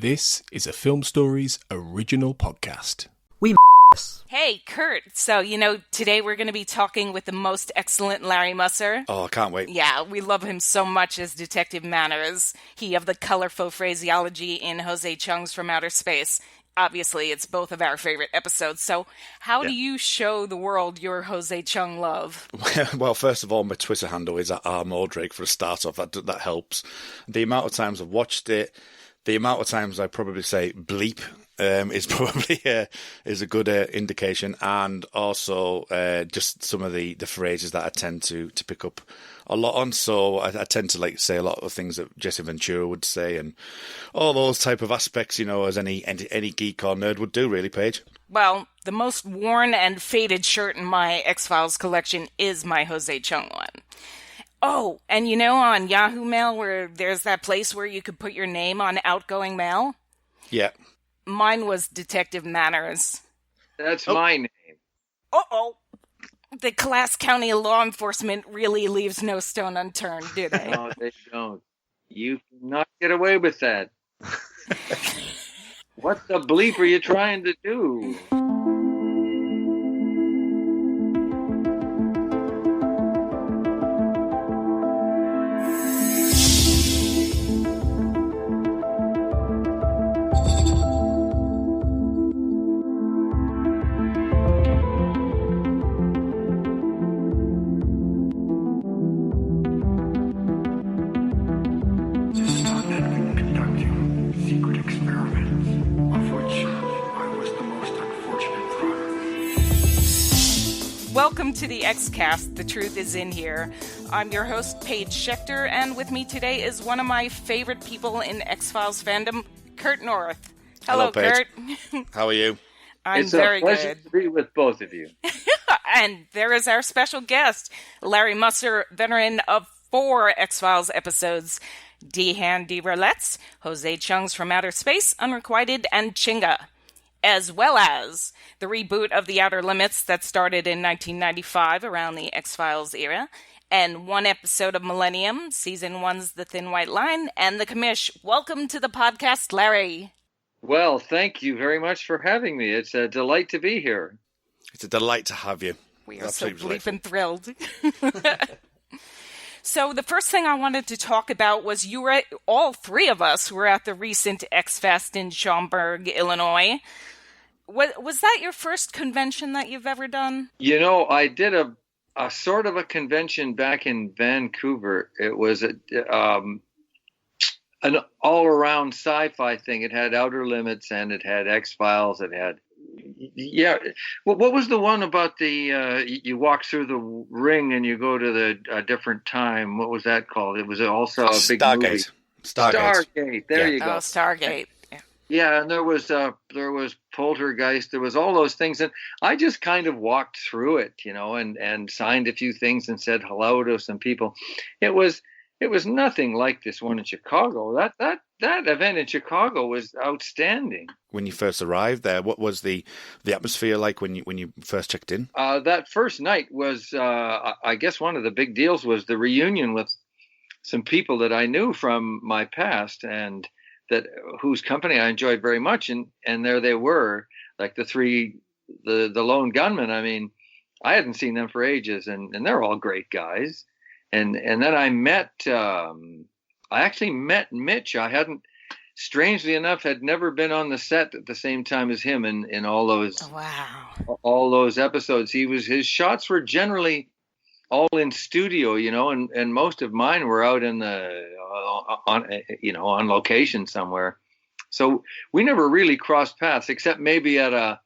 This is a Film Stories original podcast. Hey, Kurt. So, today we're going to be talking with the most excellent Larry Musser. Oh, I can't wait. Yeah, we love him so much as Detective Manners. He of the colorful phraseology in Jose Chung's From Outer Space. Obviously, it's both of our favorite episodes. So, how do you show the world your Jose Chung love? Well, first of all, my Twitter handle is at @rmodrake for a start off. That helps. The amount of times I've watched it, the amount of times I probably say bleep is probably is a good indication, and also just some of the phrases that I tend to pick up a lot on. So I tend to say a lot of things that Jesse Ventura would say, and all those type of aspects, as any geek or nerd would do, really, Paige. Well, the most worn and faded shirt in my X-Files collection is my Jose Chung one. Oh, and on Yahoo Mail, where there's that place where you could put your name on outgoing mail? Yeah. Mine was Detective Manners. That's my name. Uh-oh. The Class County law enforcement really leaves no stone unturned, do they? No, they don't. You cannot get away with that. What the bleep are you trying to do? Welcome to the X-Cast, The Truth Is In Here. I'm your host, Paige Schector, and with me today is one of my favorite people in X-Files fandom, Kurt North. Hello Paige. Kurt. How are you? I'm it's very a pleasure good. to be with both of you. And there is our special guest, Larry Musser, veteran of 4 X-Files episodes, D-Han D. Roulets, Jose Chung's From Outer Space, Unrequited, and Chinga, as well as the reboot of The Outer Limits that started in 1995 around the X-Files era, and 1 episode of Millennium, Season 1's The Thin White Line, and The Commish. Welcome to the podcast, Larry. Well, thank you very much for having me. It's a delight to be here. It's a delight to have you. We are so bleepin' thrilled. So the first thing I wanted to talk about was all 3 of us were at the recent X-Fest in Schaumburg, Illinois. Was that your first convention that you've ever done? I did a sort of a convention back in Vancouver. It was an all-around sci-fi thing. It had Outer Limits and it had X-Files. It had... Yeah. Well, what was the one about the you walk through the ring and you go to the different time? What was that called? It was also a big movie. Stargate. There you go. Oh, Stargate. Yeah, and there was Poltergeist. There was all those things, and I just kind of walked through it, and signed a few things and said hello to some people. It was nothing like this one in Chicago. That event in Chicago was outstanding. When you first arrived there, what was the atmosphere like when you first checked in? That first night was, I guess, one of the big deals was the reunion with some people that I knew from my past and whose company I enjoyed very much, and there they were, like the lone gunmen. I mean, I hadn't seen them for ages, and they're all great guys. And then I actually met Mitch. I hadn't, strangely enough, had never been on the set at the same time as him in all those all those episodes. His shots were generally all in studio, and most of mine were out in on location somewhere. So we never really crossed paths, except maybe at a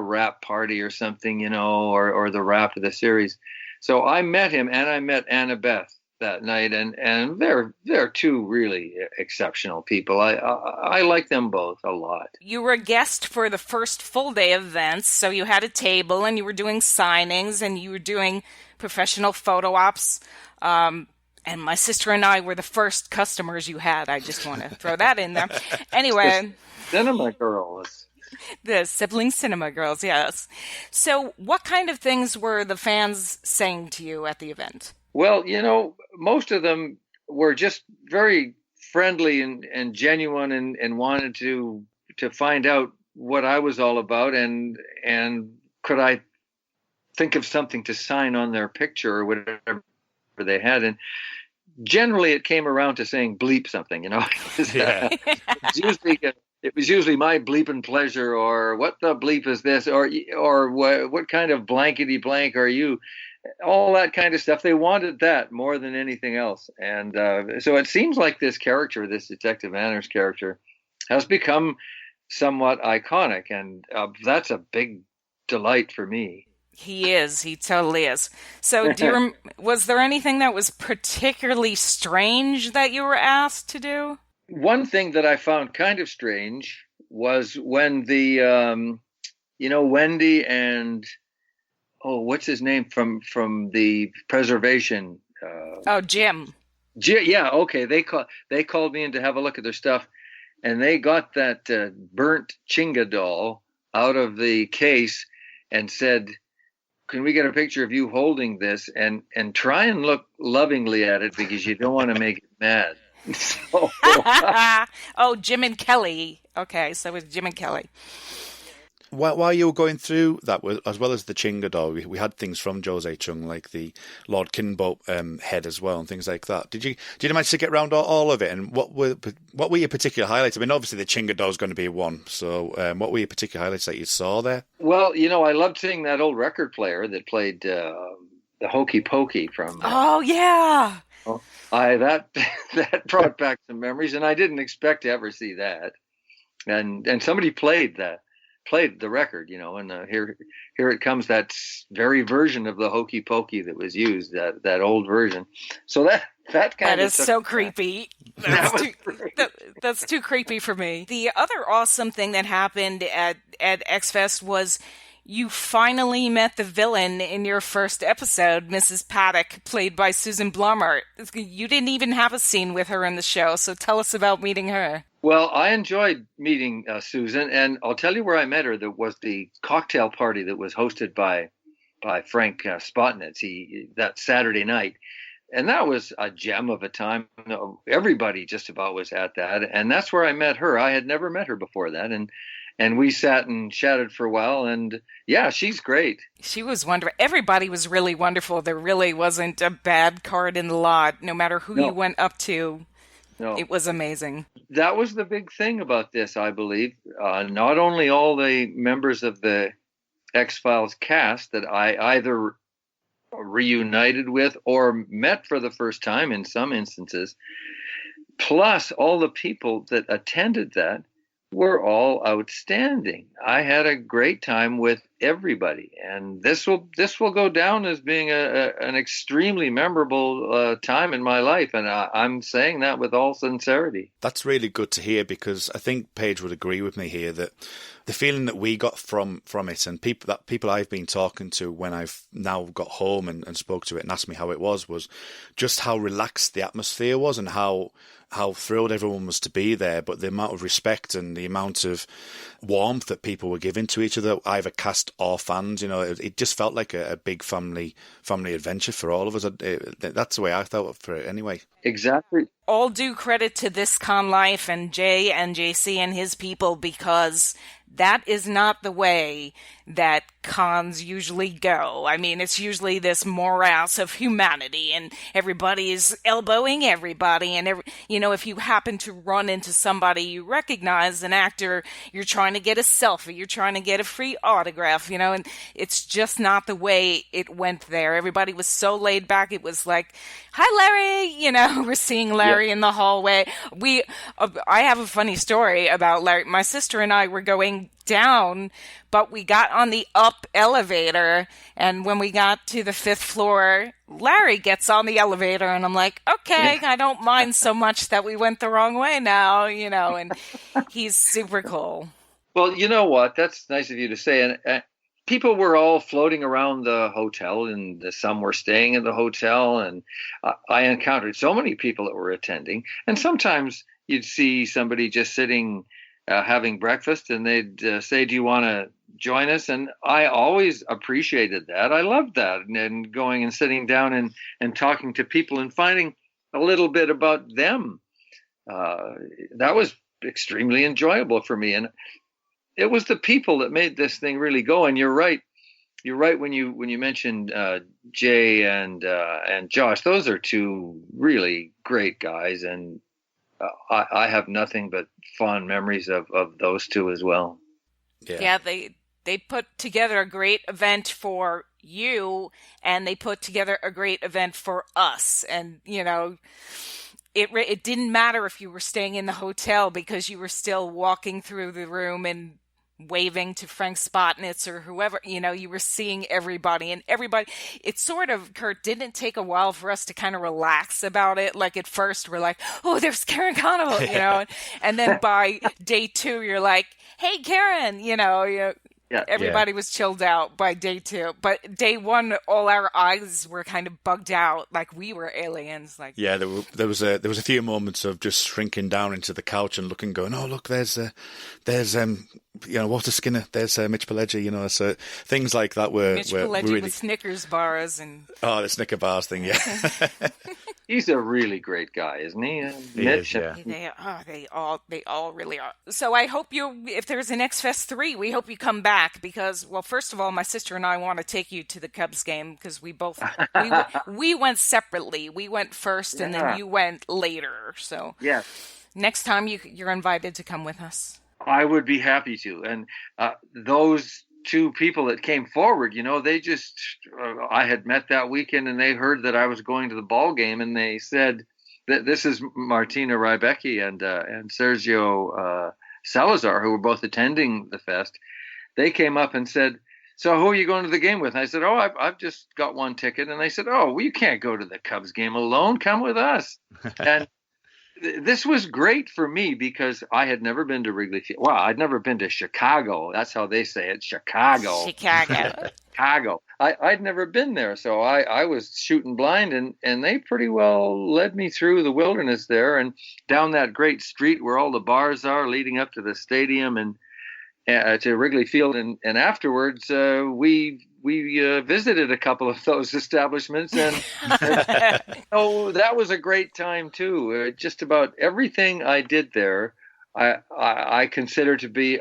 wrap party or something, or the wrap of the series. So I met him, and I met Annabeth that night, and they're 2 really exceptional people. I like them both a lot. You were a guest for the first full day of events, so you had a table, and you were doing signings, and you were doing professional photo ops. And my sister and I were the first customers you had. I just want to throw that in there. Anyway. Cinema girls. The sibling cinema girls, yes. So what kind of things were the fans saying to you at the event? Well, most of them were just very friendly and genuine and wanted to find out what I was all about and could I think of something to sign on their picture or whatever they had. And generally it came around to saying bleep something, you know. It was usually my bleepin pleasure, or what the bleep is this, or what kind of blankety blank are you? All that kind of stuff. They wanted that more than anything else. And so it seems like this character, this Detective Manners character, has become somewhat iconic. And that's a big delight for me. He is. He totally is. So was there anything that was particularly strange that you were asked to do? One thing that I found kind of strange was when the, Wendy and, what's his name from the preservation? Jim. Yeah, okay. They called me in to have a look at their stuff, and they got that burnt Chinga doll out of the case and said, "Can we get a picture of you holding this and try and look lovingly at it because you don't want to make it mad." So, Jim and Kelly. Okay, so it was Jim and Kelly. While you were going through that, as well as the Chinga doll, we had things from Jose Chung, like the Lord Kinbo head as well, and things like that. Did you manage to get around all of it? And what were your particular highlights? I mean, obviously the Chinga doll is going to be one. So, what were your particular highlights that you saw there? Well, I loved seeing that old record player that played the Hokey Pokey from. Oh yeah. That brought back some memories, and I didn't expect to ever see that. And somebody played the record, and here it comes, that very version of the Hokey Pokey that was used, that old version. So that is so creepy. That's too creepy for me. The other awesome thing that happened at X-Fest was you finally met the villain in your first episode, Mrs. Paddock, played by Susan Blumart. You didn't even have a scene with her in the show, so tell us about meeting her. Well, I enjoyed meeting Susan, and I'll tell you where I met her. There was the cocktail party that was hosted by Frank Spotnitz that Saturday night. And that was a gem of a time. Everybody just about was at that. And that's where I met her. I had never met her before that. And we sat and chatted for a while. And yeah, she's great. She was wonderful. Everybody was really wonderful. There really wasn't a bad card in the lot, no matter who you went up to. No. It was amazing. That was the big thing about this, I believe. Not only all the members of the X-Files cast that I either reunited with or met for the first time in some instances, plus all the people that attended that were all outstanding. I had a great time with everybody, and this will go down as being an extremely memorable time in my life, and I'm saying that with all sincerity. That's really good to hear, because I think Paige would agree with me here that the feeling that we got from it, and people I've been talking to when I've now got home and spoke to it and asked me how it was just how relaxed the atmosphere was, and how thrilled everyone was to be there, but the amount of respect and the amount of warmth that people were giving to each other, either cast or fans, it just felt like a big family adventure for all of us. That's the way I felt for it anyway. Exactly. All due credit to This Con Life and Jay and JC and his people, because that is not the way that cons usually go. I mean, it's usually this morass of humanity, and everybody's elbowing everybody, and if you happen to run into somebody you recognize, an actor, you're trying to get a selfie, you're trying to get a free autograph, and it's just not the way it went there. Everybody was so laid back. It was like, "Hi, Larry," we're seeing Larry in the hallway. I have a funny story about Larry. My sister and I were going down, but we got on the up elevator, and when we got to the 5th floor, Larry gets on the elevator, and I'm like, okay, I don't mind so much that we went the wrong way now, and he's super cool. Well, you know what? That's nice of you to say. And people were all floating around the hotel, and some were staying in the hotel, and I encountered so many people that were attending, and sometimes you'd see somebody just sitting having breakfast, and they'd say, "Do you want to join us?" And I always appreciated that. I loved that, and going and sitting down and talking to people and finding a little bit about them. that was extremely enjoyable for me. And it was the people that made this thing really go. And you're right. You're right when you mentioned Jay and Josh. Those are two really great guys, and I have nothing but fond memories of those two as well. Yeah, they put together a great event for you, and they put together a great event for us. And, it didn't matter if you were staying in the hotel, because you were still walking through the room and waving to Frank Spotnitz or whoever, you were seeing everybody, and everybody. It sort of, Kurt, didn't take a while for us to kind of relax about it. Like at first we're like, oh, there's Karen Connell, and then by day 2 you're like, hey, Karen, everybody was chilled out by day 2. But day 1, all our eyes were kind of bugged out, like we were aliens. Like, yeah, there was a few moments of just shrinking down into the couch and looking, going, oh, look, there's Walter Skinner, there's Mitch Pileggi, so things like that were Mitch Pileggi really... with Snickers bars and the Snicker bars thing, yeah. He's a really great guy, isn't he? Mitch. Is, yeah. They all really are. So I hope if there's an X-Fest 3, we hope you come back, because, well, first of all, my sister and I want to take you to the Cubs game, because we both we went separately. We went first, and then you went later. So next time you're invited to come with us. I would be happy to. And those two people that came forward, they just, I had met that weekend, and they heard that I was going to the ball game, and they said that this is Martina Rybecki and Sergio Salazar, who were both attending the fest. They came up and said, so who are you going to the game with? And I said, oh, I've just got one ticket. And they said, oh, well, you can't go to the Cubs game alone. Come with us. And this was great for me, because I had never been to Wrigley Field. Well, I'd never been to Chicago. That's how they say it, Chicago. Chicago. I'd never been there, so I was shooting blind, and they pretty well led me through the wilderness there and down that great street where all the bars are leading up to the stadium and to Wrigley Field. And afterwards, we visited a couple of those establishments, and that was a great time too. Just about everything I did there, I consider to be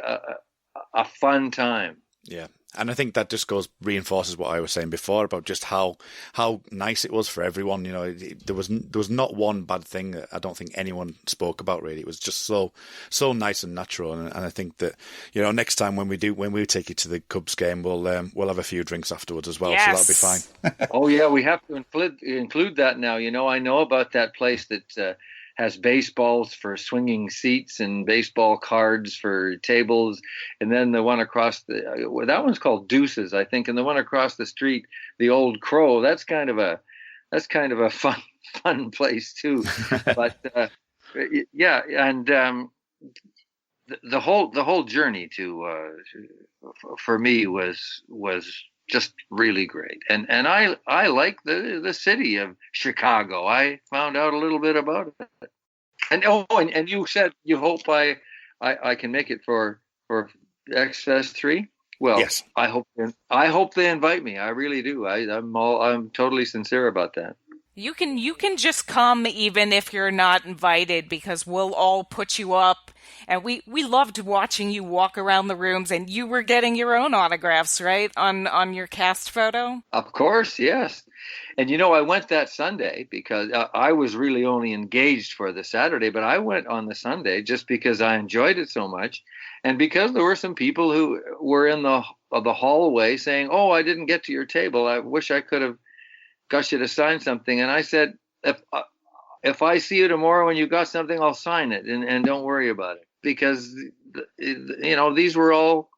a fun time. Yeah. And I think that just reinforces what I was saying before about just how nice it was for everyone. There was not one bad thing that I don't think anyone spoke about, really. It was just so nice and natural. And I think that next time when we take you to the Cubs game, we'll have a few drinks afterwards as well. Yes. So that'll be fine. Oh yeah, we have to include that now. I know about that place that has baseballs for swinging seats and baseball cards for tables, and then the one across that one's called Deuces, I think, and the one across the street, the Old Crow. That's kind of a fun place too. But yeah, and the whole journey for me was just really great, and I like the city of Chicago. I found out a little bit about it, and you said you hope I can make it for X-Fest 3. Well, yes. I hope they invite me. I really do. I'm totally sincere about that. You can just come even if you're not invited, because we'll all put you up. And we loved watching you walk around the rooms, and you were getting your own autographs, right, on your cast photo? Of course, yes. And I went that Sunday because I was really only engaged for the Saturday, but I went on the Sunday just because I enjoyed it so much, and because there were some people who were in the hallway saying, "Oh, I didn't get to your table. I wish I could have got you to sign something." And I said, if I see you tomorrow and you got something, I'll sign it, and don't worry about it, because these were all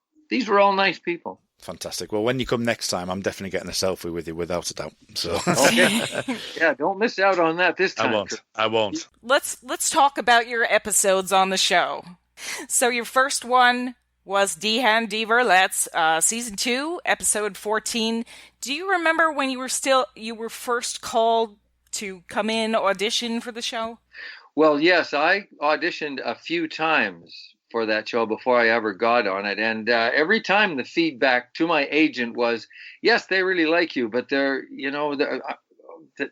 nice people. Fantastic. Well, when you come next time, I'm definitely getting a selfie with you, without a doubt. So okay. Yeah, don't miss out on that this time. I won't. Let's talk about your episodes on the show. So your first one was Dehan D. Verlet's, season 2, episode 14. Do you remember when you were first called to come in audition for the show? Well, yes, I auditioned a few times for that show before I ever got on it, and every time the feedback to my agent was, yes, they really like you, but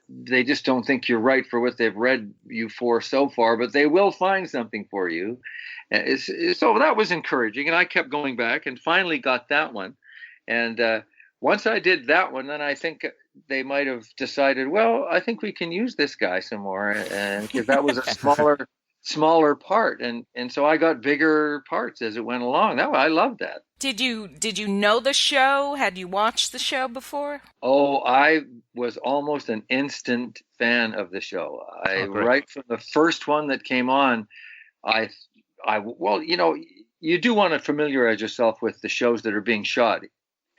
they just don't think you're right for what they've read you for so far, but they will find something for you. So that was encouraging, and I kept going back and finally got that one. And once I did that one, then I think they might have decided, well, I think we can use this guy some more, and because that was a smaller part, and so I got bigger parts as it went along. I loved that. Did you know the show? Had you watched the show before? Oh, I was almost an instant fan of the show. Right from the first one that came on, well, you do want to familiarize yourself with the shows that are being shot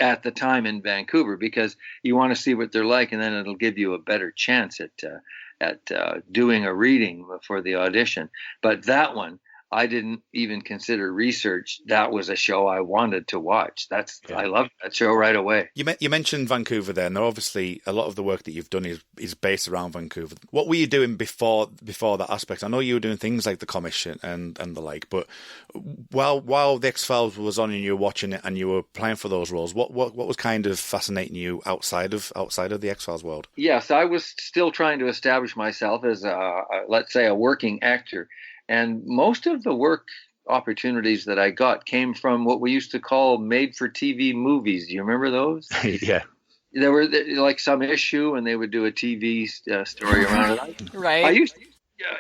at the time in Vancouver, because you want to see what they're like, and then it'll give you a better chance at doing a reading for the audition. But that one, I didn't even consider research. That was a show I wanted to watch. I loved that show right away. You mentioned Vancouver there. Now, obviously, a lot of the work that you've done is based around Vancouver. What were you doing before that aspect? I know you were doing things like the commission and the like, but while the X-Files was on and you were watching it and you were applying for those roles, what was kind of fascinating you outside of the X-Files world? Yes, I was still trying to establish myself as let's say a working actor. And most of the work opportunities that I got came from what we used to call made-for-TV movies. Do you remember those? Yeah. There were like some issue, and they would do a TV story around it. Right. I used to,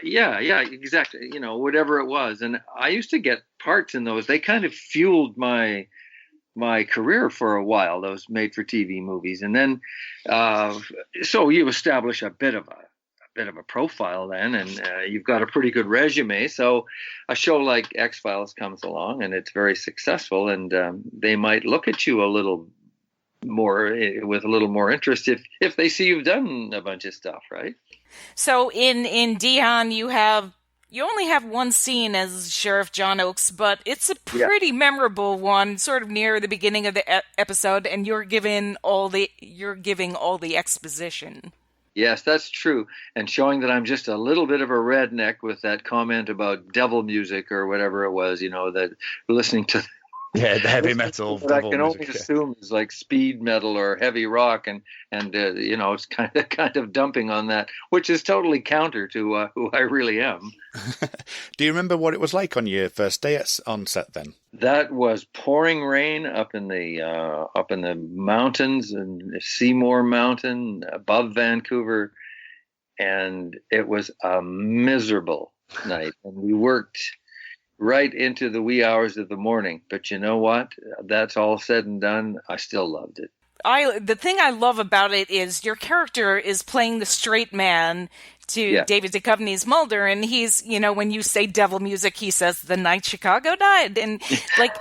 yeah, exactly. Whatever it was, and I used to get parts in those. They kind of fueled my career for a while. Those made-for-TV movies, and then so you establish a bit of a profile then, and you've got a pretty good resume. So a show like X-Files comes along and it's very successful, and they might look at you a little more with a little more interest if they see you've done a bunch of stuff, right? So in Deana, you only have one scene as Sheriff John Oakes, but it's a pretty memorable one, sort of near the beginning of the episode, and you're giving all the exposition. Yes, that's true. And showing that I'm just a little bit of a redneck with that comment about devil music or whatever it was, that listening to. Yeah, the heavy metal. But I can only assume is like speed metal or heavy rock, and it's kind of dumping on that, which is totally counter to who I really am. Do you remember what it was like on your first day on set then? That was pouring rain up in the mountains and Seymour Mountain above Vancouver, and it was a miserable night, and we worked right into the wee hours of the morning. But you know what? That's all said and done. I still loved it. The thing I love about it is your character is playing the straight man to David Duchovny's Mulder, and he's, when you say devil music, he says the night Chicago died, and like,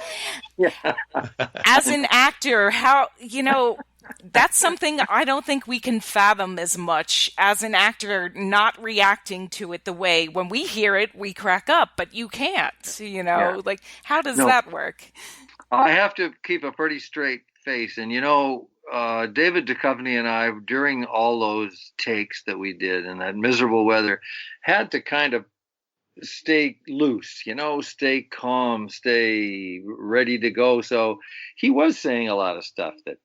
as an actor, how, that's something I don't think we can fathom as much as an actor, not reacting to it the way when we hear it, we crack up, but you can't, like, how does that work? I have to keep a pretty straight face, and David Duchovny and I, during all those takes that we did in that miserable weather, had to kind of stay loose, stay calm, stay ready to go. So he was saying a lot of stuff that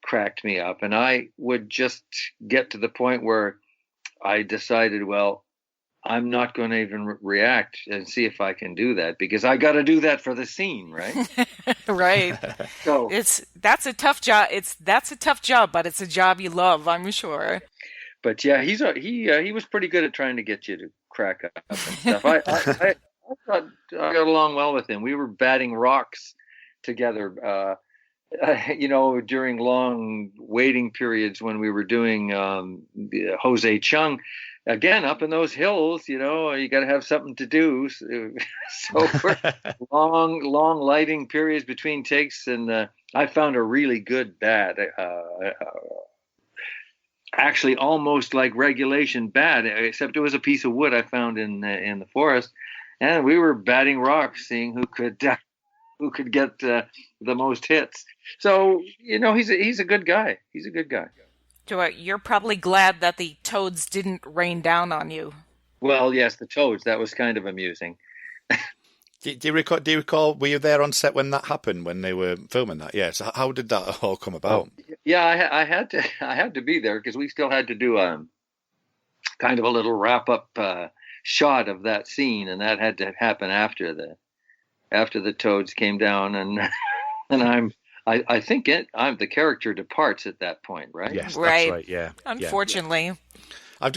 cracked me up, and I would just get to the point where I decided, well, I'm not going to even react and see if I can do that, because I got to do that for the scene, right? Right. So that's a tough job. That's a tough job, but it's a job you love, I'm sure. But yeah, he was pretty good at trying to get you to crack up and stuff. I thought I got along well with him. We were batting rocks together, during long waiting periods when we were doing Jose Chung. Again, up in those hills, you got to have something to do. So for long lighting periods between takes, and I found a really good bat, actually almost like regulation bat, except it was a piece of wood I found in the forest, and we were batting rocks, seeing who could get the most hits. So he's a good guy. He's a good guy. You're probably glad that the toads didn't rain down on you. Well, yes, the toads. That was kind of amusing. Do you recall? Were you there on set when that happened? When they were filming that? Yes. Yeah, so how did that all come about? Yeah, I had to be there because we still had to do kind of a little wrap up shot of that scene, and that had to happen after the toads came down, and and I think I'm the character departs at that point, right? Yes, Right. that's right. Yeah. Unfortunately. I've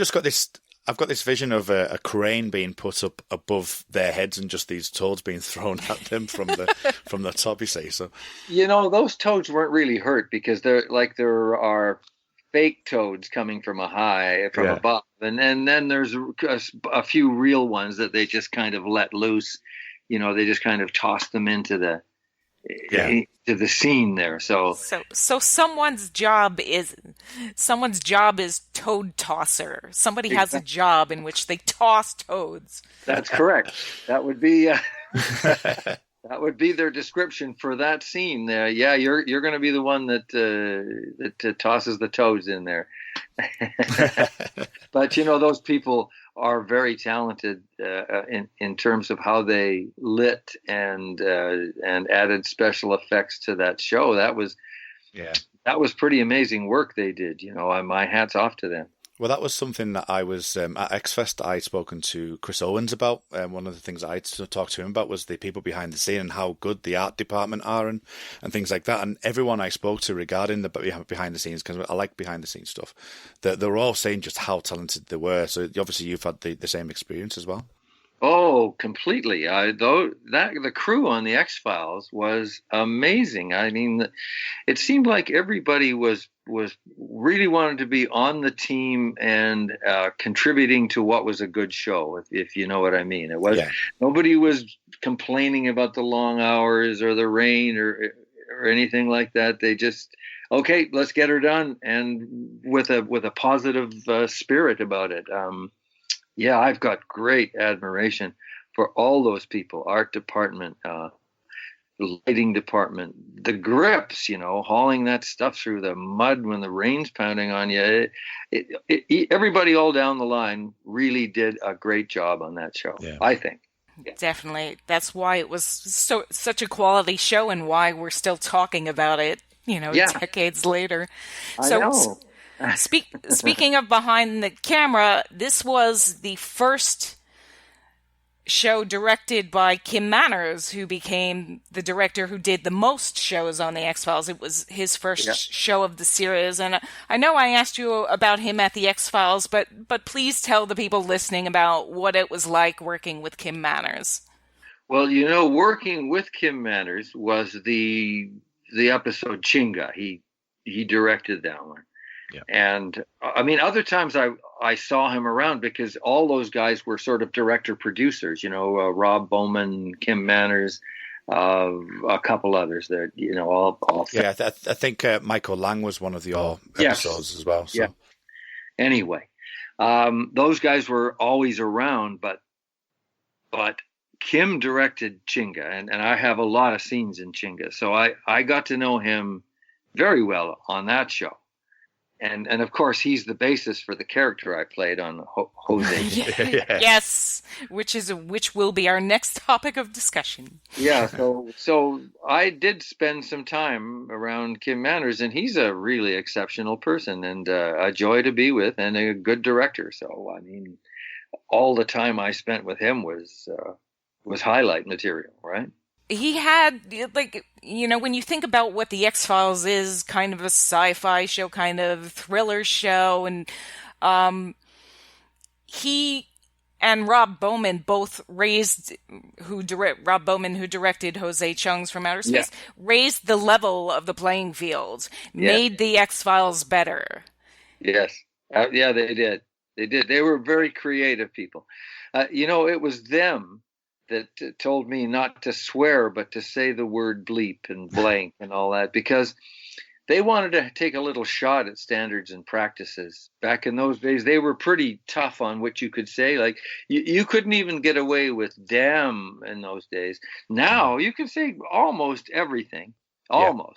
got this vision of a crane being put up above their heads and just these toads being thrown at them from the top. You see, so those toads weren't really hurt because there are fake toads coming from above, and then there's a few real ones that they just kind of let loose. They just kind of toss them into the scene there. So someone's job is toad tosser. Somebody has a job in which they toss toads. That's correct. That would be that would be their description for that scene. Yeah, you're going to be the one that tosses the toads in there. But those people are very talented in terms of how they lit and added special effects to that show. That was pretty amazing work they did. My hat's off to them. Well, that was something that I was at Xfest. I'd spoken to Chris Owens about. One of the things that I talked to him about was the people behind the scene and how good the art department are and things like that. And everyone I spoke to regarding the behind the scenes, because I like behind the scenes stuff, they were all saying just how talented they were. So obviously you've had the same experience as well. Oh, completely. The crew on the X-Files was amazing. I mean, it seemed like everybody was really wanted to be on the team and contributing to what was a good show, if you know what I mean. It was nobody was complaining about the long hours or the rain or anything like that. They just, okay, let's get her done, and with a positive spirit about it. I've got great admiration for all those people, art department, lighting department, the grips, hauling that stuff through the mud when the rain's pounding on you. Everybody all down the line really did a great job on that show, I think. Yeah. Definitely. That's why it was such a quality show and why we're still talking about it, decades later. I know. Speaking of behind the camera, this was the first show directed by Kim Manners, who became the director who did the most shows on the X-Files. It was his first show of the series, and I know I asked you about him at the X-Files, but please tell the people listening about what it was like working with Kim Manners. Well, working with Kim Manners was the episode Chinga. He directed that one. Yeah. And I mean, other times I saw him around because all those guys were sort of director producers, Rob Bowman, Kim Manners, a couple others that, all. Yeah, I think Michael Lang was one of the episodes as well. So. Yeah. Anyway, those guys were always around, but Kim directed Chinga, and I have a lot of scenes in Chinga. So I got to know him very well on that show. And of course, he's the basis for the character I played on Jose. Yes, which will be our next topic of discussion. Yeah, so I did spend some time around Kim Manners, and he's a really exceptional person and a joy to be with and a good director. So, I mean, all the time I spent with him was highlight material, right? He had, when you think about what the X-Files is, kind of a sci-fi show, kind of thriller show, and he and Rob Bowman both Rob Bowman, who directed Jose Chung's From Outer Space, raised the level of the playing field, made the X-Files better. Yes. They did. They did. They were very creative people. It was them that told me not to swear, but to say the word bleep and blank and all that, because they wanted to take a little shot at standards and practices. Back in those days, they were pretty tough on what you could say. Like, you couldn't even get away with damn in those days. Now you can say almost everything, everything.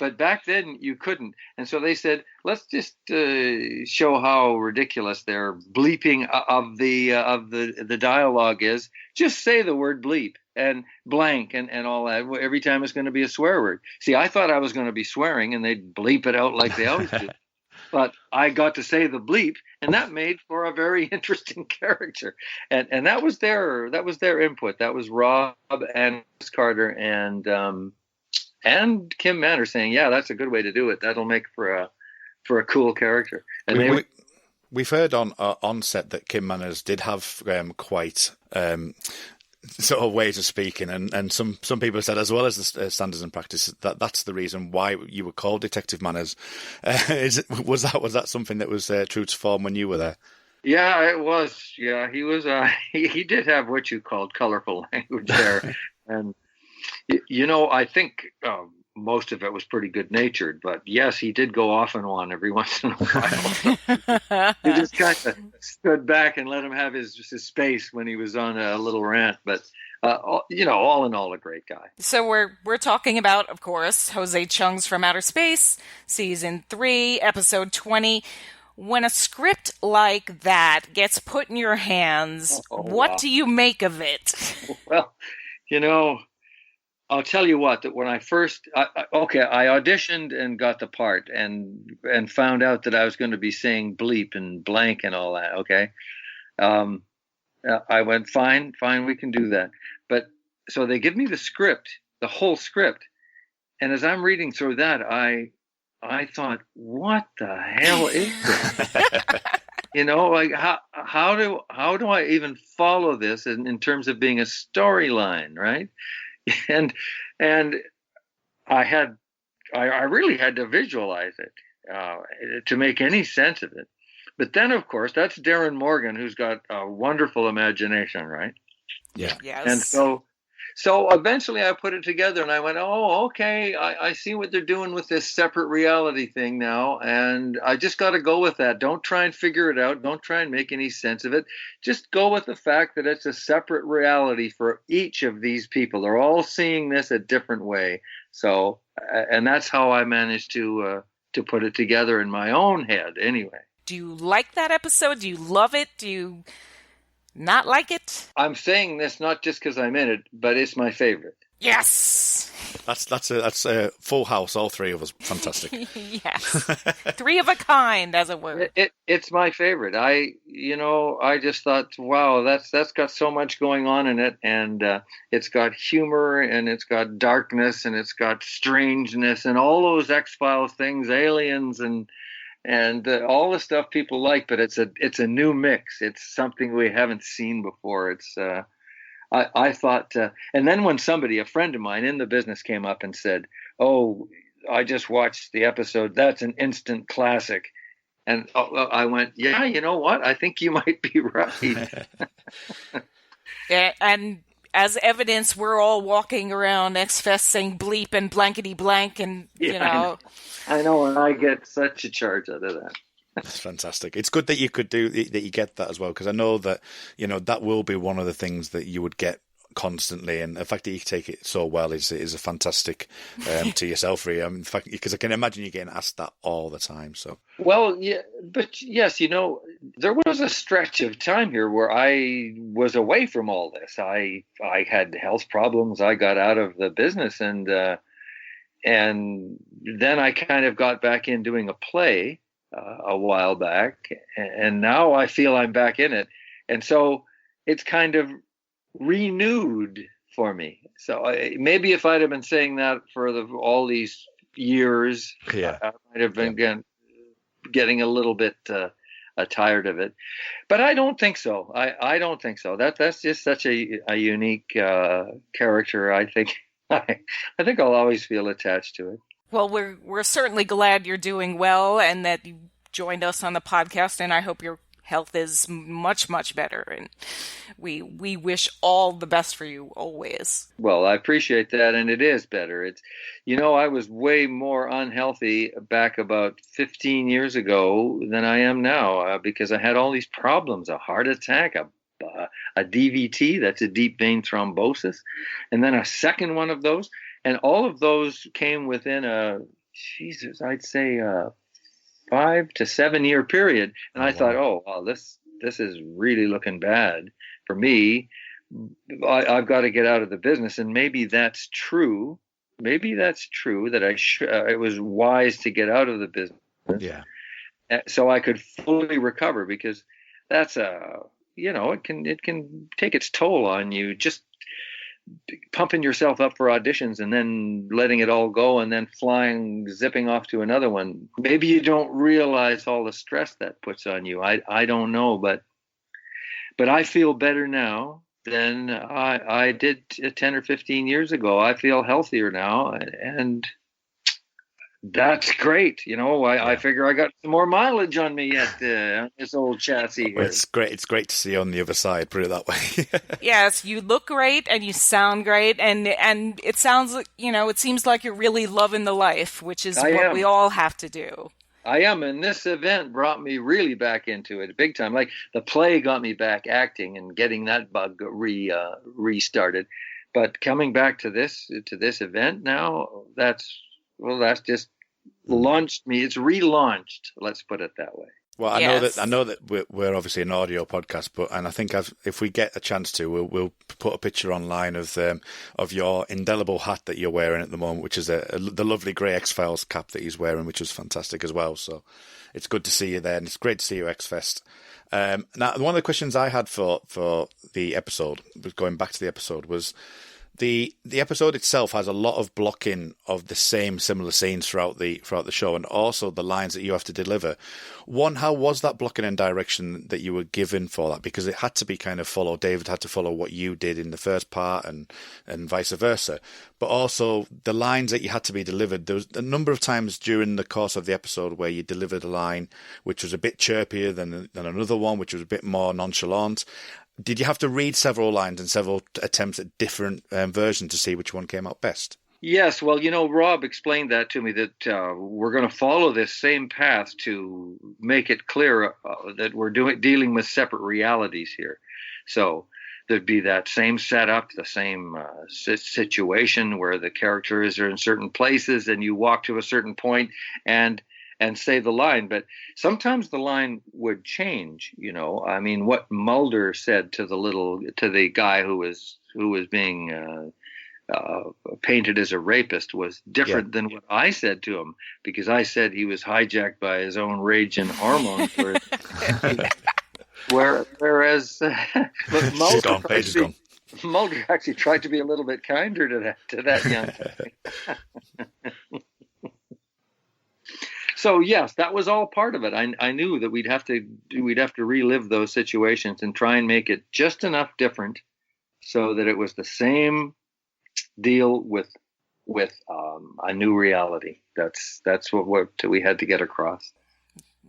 But back then you couldn't. And so they said, let's just show how ridiculous their bleeping of the dialogue is. Just say the word bleep and blank and all that. Every time it's going to be a swear word. See, I thought I was going to be swearing and they'd bleep it out like they always do. but I got to say the bleep, and that made for a very interesting character. And that was their input. That was Rob and Chris Carter and Kim Manor saying, yeah, that's a good way to do it. That'll make for a cool character. And we've heard on set that Kim Manners did have quite sort of ways of speaking, and some people said, as well as the standards and practice, that's the reason why you were called Detective Manners. Was that something that was true to form when you were there? Yeah, it was. Yeah, he was. He did have what you called colorful language there, and I think most of it was pretty good natured. But yes, he did go off on one every once in a while. He just kind of stood back and let him have his space when he was on a little rant. But all in all, a great guy. So we're talking about, of course, Jose Chung's From Outer Space, season 3, episode 20. When a script like that gets put in your hands, what do you make of it? Well, I'll tell you what, that when I first, I auditioned and got the part and found out that I was going to be saying bleep and blank and all that. Okay. I went, fine, we can do that. But so they give me the script, the whole script. And as I'm reading through that, I thought, what the hell is this? Like how do I even follow this in terms of being a storyline, right? And I really had to visualize it to make any sense of it. But then, of course, that's Darren Morgan, who's got a wonderful imagination, right? Yeah. Yes. And so eventually I put it together and I went, oh, okay, I see what they're doing with this separate reality thing now. And I just got to go with that. Don't try and figure it out. Don't try and make any sense of it. Just go with the fact that it's a separate reality for each of these people. They're all seeing this a different way. So, and that's how I managed to put it together in my own head anyway. Do you like that episode? Do you love it? Do you not like it? I'm saying this not just because I'm in it, but it's my favorite. Yes. That's a full house. All three of us, fantastic. Yes, 3 of a kind, as it were. It's my favorite. I just thought, wow, that's got so much going on in it, and it's got humor, and it's got darkness, and it's got strangeness, and all those X-Files things, aliens, and all the stuff people like. But it's a new mix. It's something we haven't seen before. It's I thought, and then when a friend of mine in the business came up and said, oh, I just watched the episode, that's an instant classic. And I went, yeah, you know what? I think you might be right. And as evidence, we're all walking around X-Fest saying bleep and blankety blank, and, I know, and I get such a charge out of that. That's fantastic. It's good that you get that as well, because I know that that will be one of the things that you would get constantly, and the fact that you take it so well is a fantastic to yourself, really. In fact, because I can imagine you getting asked that all the time. So well, yeah, but yes, there was a stretch of time here where I was away from all this. I had health problems. I got out of the business, and then I kind of got back in doing a play a while back, and now I feel I'm back in it, and so it's kind of renewed for me. So maybe if I'd have been saying that for all these years, yeah, I might have been getting a little bit tired of it. But I don't think so. I don't think so. That's just such a unique character. I think I'll always feel attached to it. Well, we're certainly glad you're doing well and that you joined us on the podcast, and I hope your health is much, much better. And we wish all the best for you always. Well, I appreciate that, and it is better. It's, I was way more unhealthy back about 15 years ago than I am now because I had all these problems, a heart attack, a DVT, that's a deep vein thrombosis, and then a second one of those. And all of those came within I'd say 5 to 7 year period. And I thought, oh, wow, this is really looking bad for me. I've got to get out of the business. And maybe that's true. Maybe that's true that it was wise to get out of the business. Yeah. so I could fully recover, because that's it can take its toll on you, just pumping yourself up for auditions and then letting it all go and then zipping off to another one. Maybe you don't realize all the stress that puts on you. I don't know, but I feel better now than I did 10 or 15 years ago. I feel healthier now, and that's great. I figure I got some more mileage on me yet, on this old chassis here. Well, it's great. It's great to see you on the other side, put it that way. Yes, you look great and you sound great, and it sounds like, it seems like you're really loving the life, which is what we all have to do. I am, and this event brought me really back into it big time. Like the play got me back acting and getting that bug restarted. But coming back to this event now, that's just launched me. It's relaunched. Let's put it that way. Well, I know that we're obviously an audio podcast, and I think if we get a chance to, we'll put a picture online of your indelible hat that you're wearing at the moment, which is the lovely grey X-Files cap that he's wearing, which was fantastic as well. So it's good to see you there, and it's great to see you X-Fest. Now, one of the questions I had for the episode, going back to the episode, was the episode itself has a lot of blocking of the similar scenes throughout the show, and also the lines that you have to deliver. One, how was that blocking and direction that you were given for that? Because it had to be kind of David had to follow what you did in the first part, and vice versa. But also the lines that you had to be delivered. There was a number of times during the course of the episode where you delivered a line which was a bit chirpier than another one, which was a bit more nonchalant. Did you have to read several lines and several attempts at different versions to see which one came out best? Yes, well, Rob explained that to me, that we're going to follow this same path to make it clear that we're dealing with separate realities here. So there'd be that same setup, the same situation where the characters are in certain places and you walk to a certain point and say the line, but sometimes the line would change. I mean, what Mulder said to the guy who was being painted as a rapist was different than what I said to him, because I said he was hijacked by his own rage and hormones. Whereas Mulder actually tried to be a little bit kinder to that young guy. So yes, that was all part of it. I knew that we'd have to relive those situations and try and make it just enough different so that it was the same deal with a new reality. That's what we had to get across.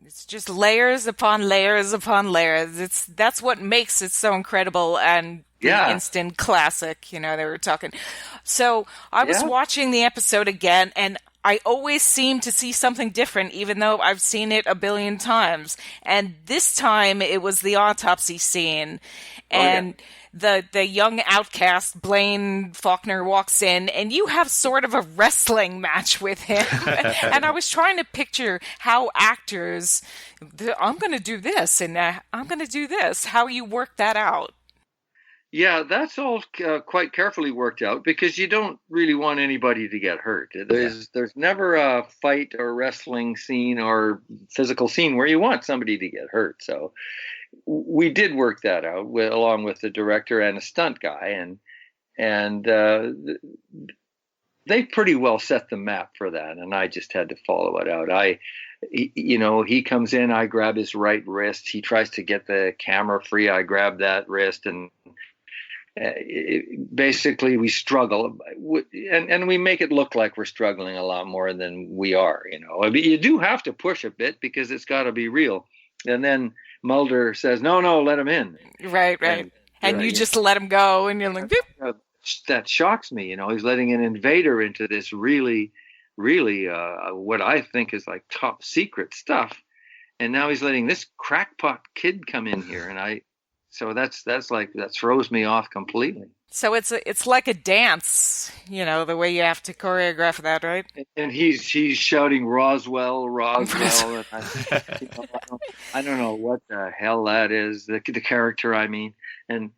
It's just layers upon layers upon layers. That's what makes it so incredible and the instant classic. They were talking. So I was watching the episode again, and I always seem to see something different, even though I've seen it a billion times. And this time it was the autopsy scene. And the young outcast, Blaine Faulkner, walks in, and you have sort of a wrestling match with him. And I was trying to picture how actors, I'm going to do this, and I'm going to do this, how you work that out. Yeah, that's all quite carefully worked out, because you don't really want anybody to get hurt. There's never a fight or wrestling scene or physical scene where you want somebody to get hurt. So we did work that out along with the director and a stunt guy, and they pretty well set the map for that, and I just had to follow it out. He comes in, I grab his right wrist. He tries to get the camera free. I grab that wrist, and basically we struggle, and we make it look like we're struggling a lot more than we are. I mean, you do have to push a bit because it's got to be real. And then Mulder says, no, let him in. Right. And you just let him go, and you're like, boop. That shocks me. He's letting an invader into this really, really what I think is like top secret stuff. And now he's letting this crackpot kid come in here. So that throws me off completely. So it's like a dance, the way you have to choreograph that, right? And he's shouting Roswell. And I don't know what the hell that is. The character, I mean, and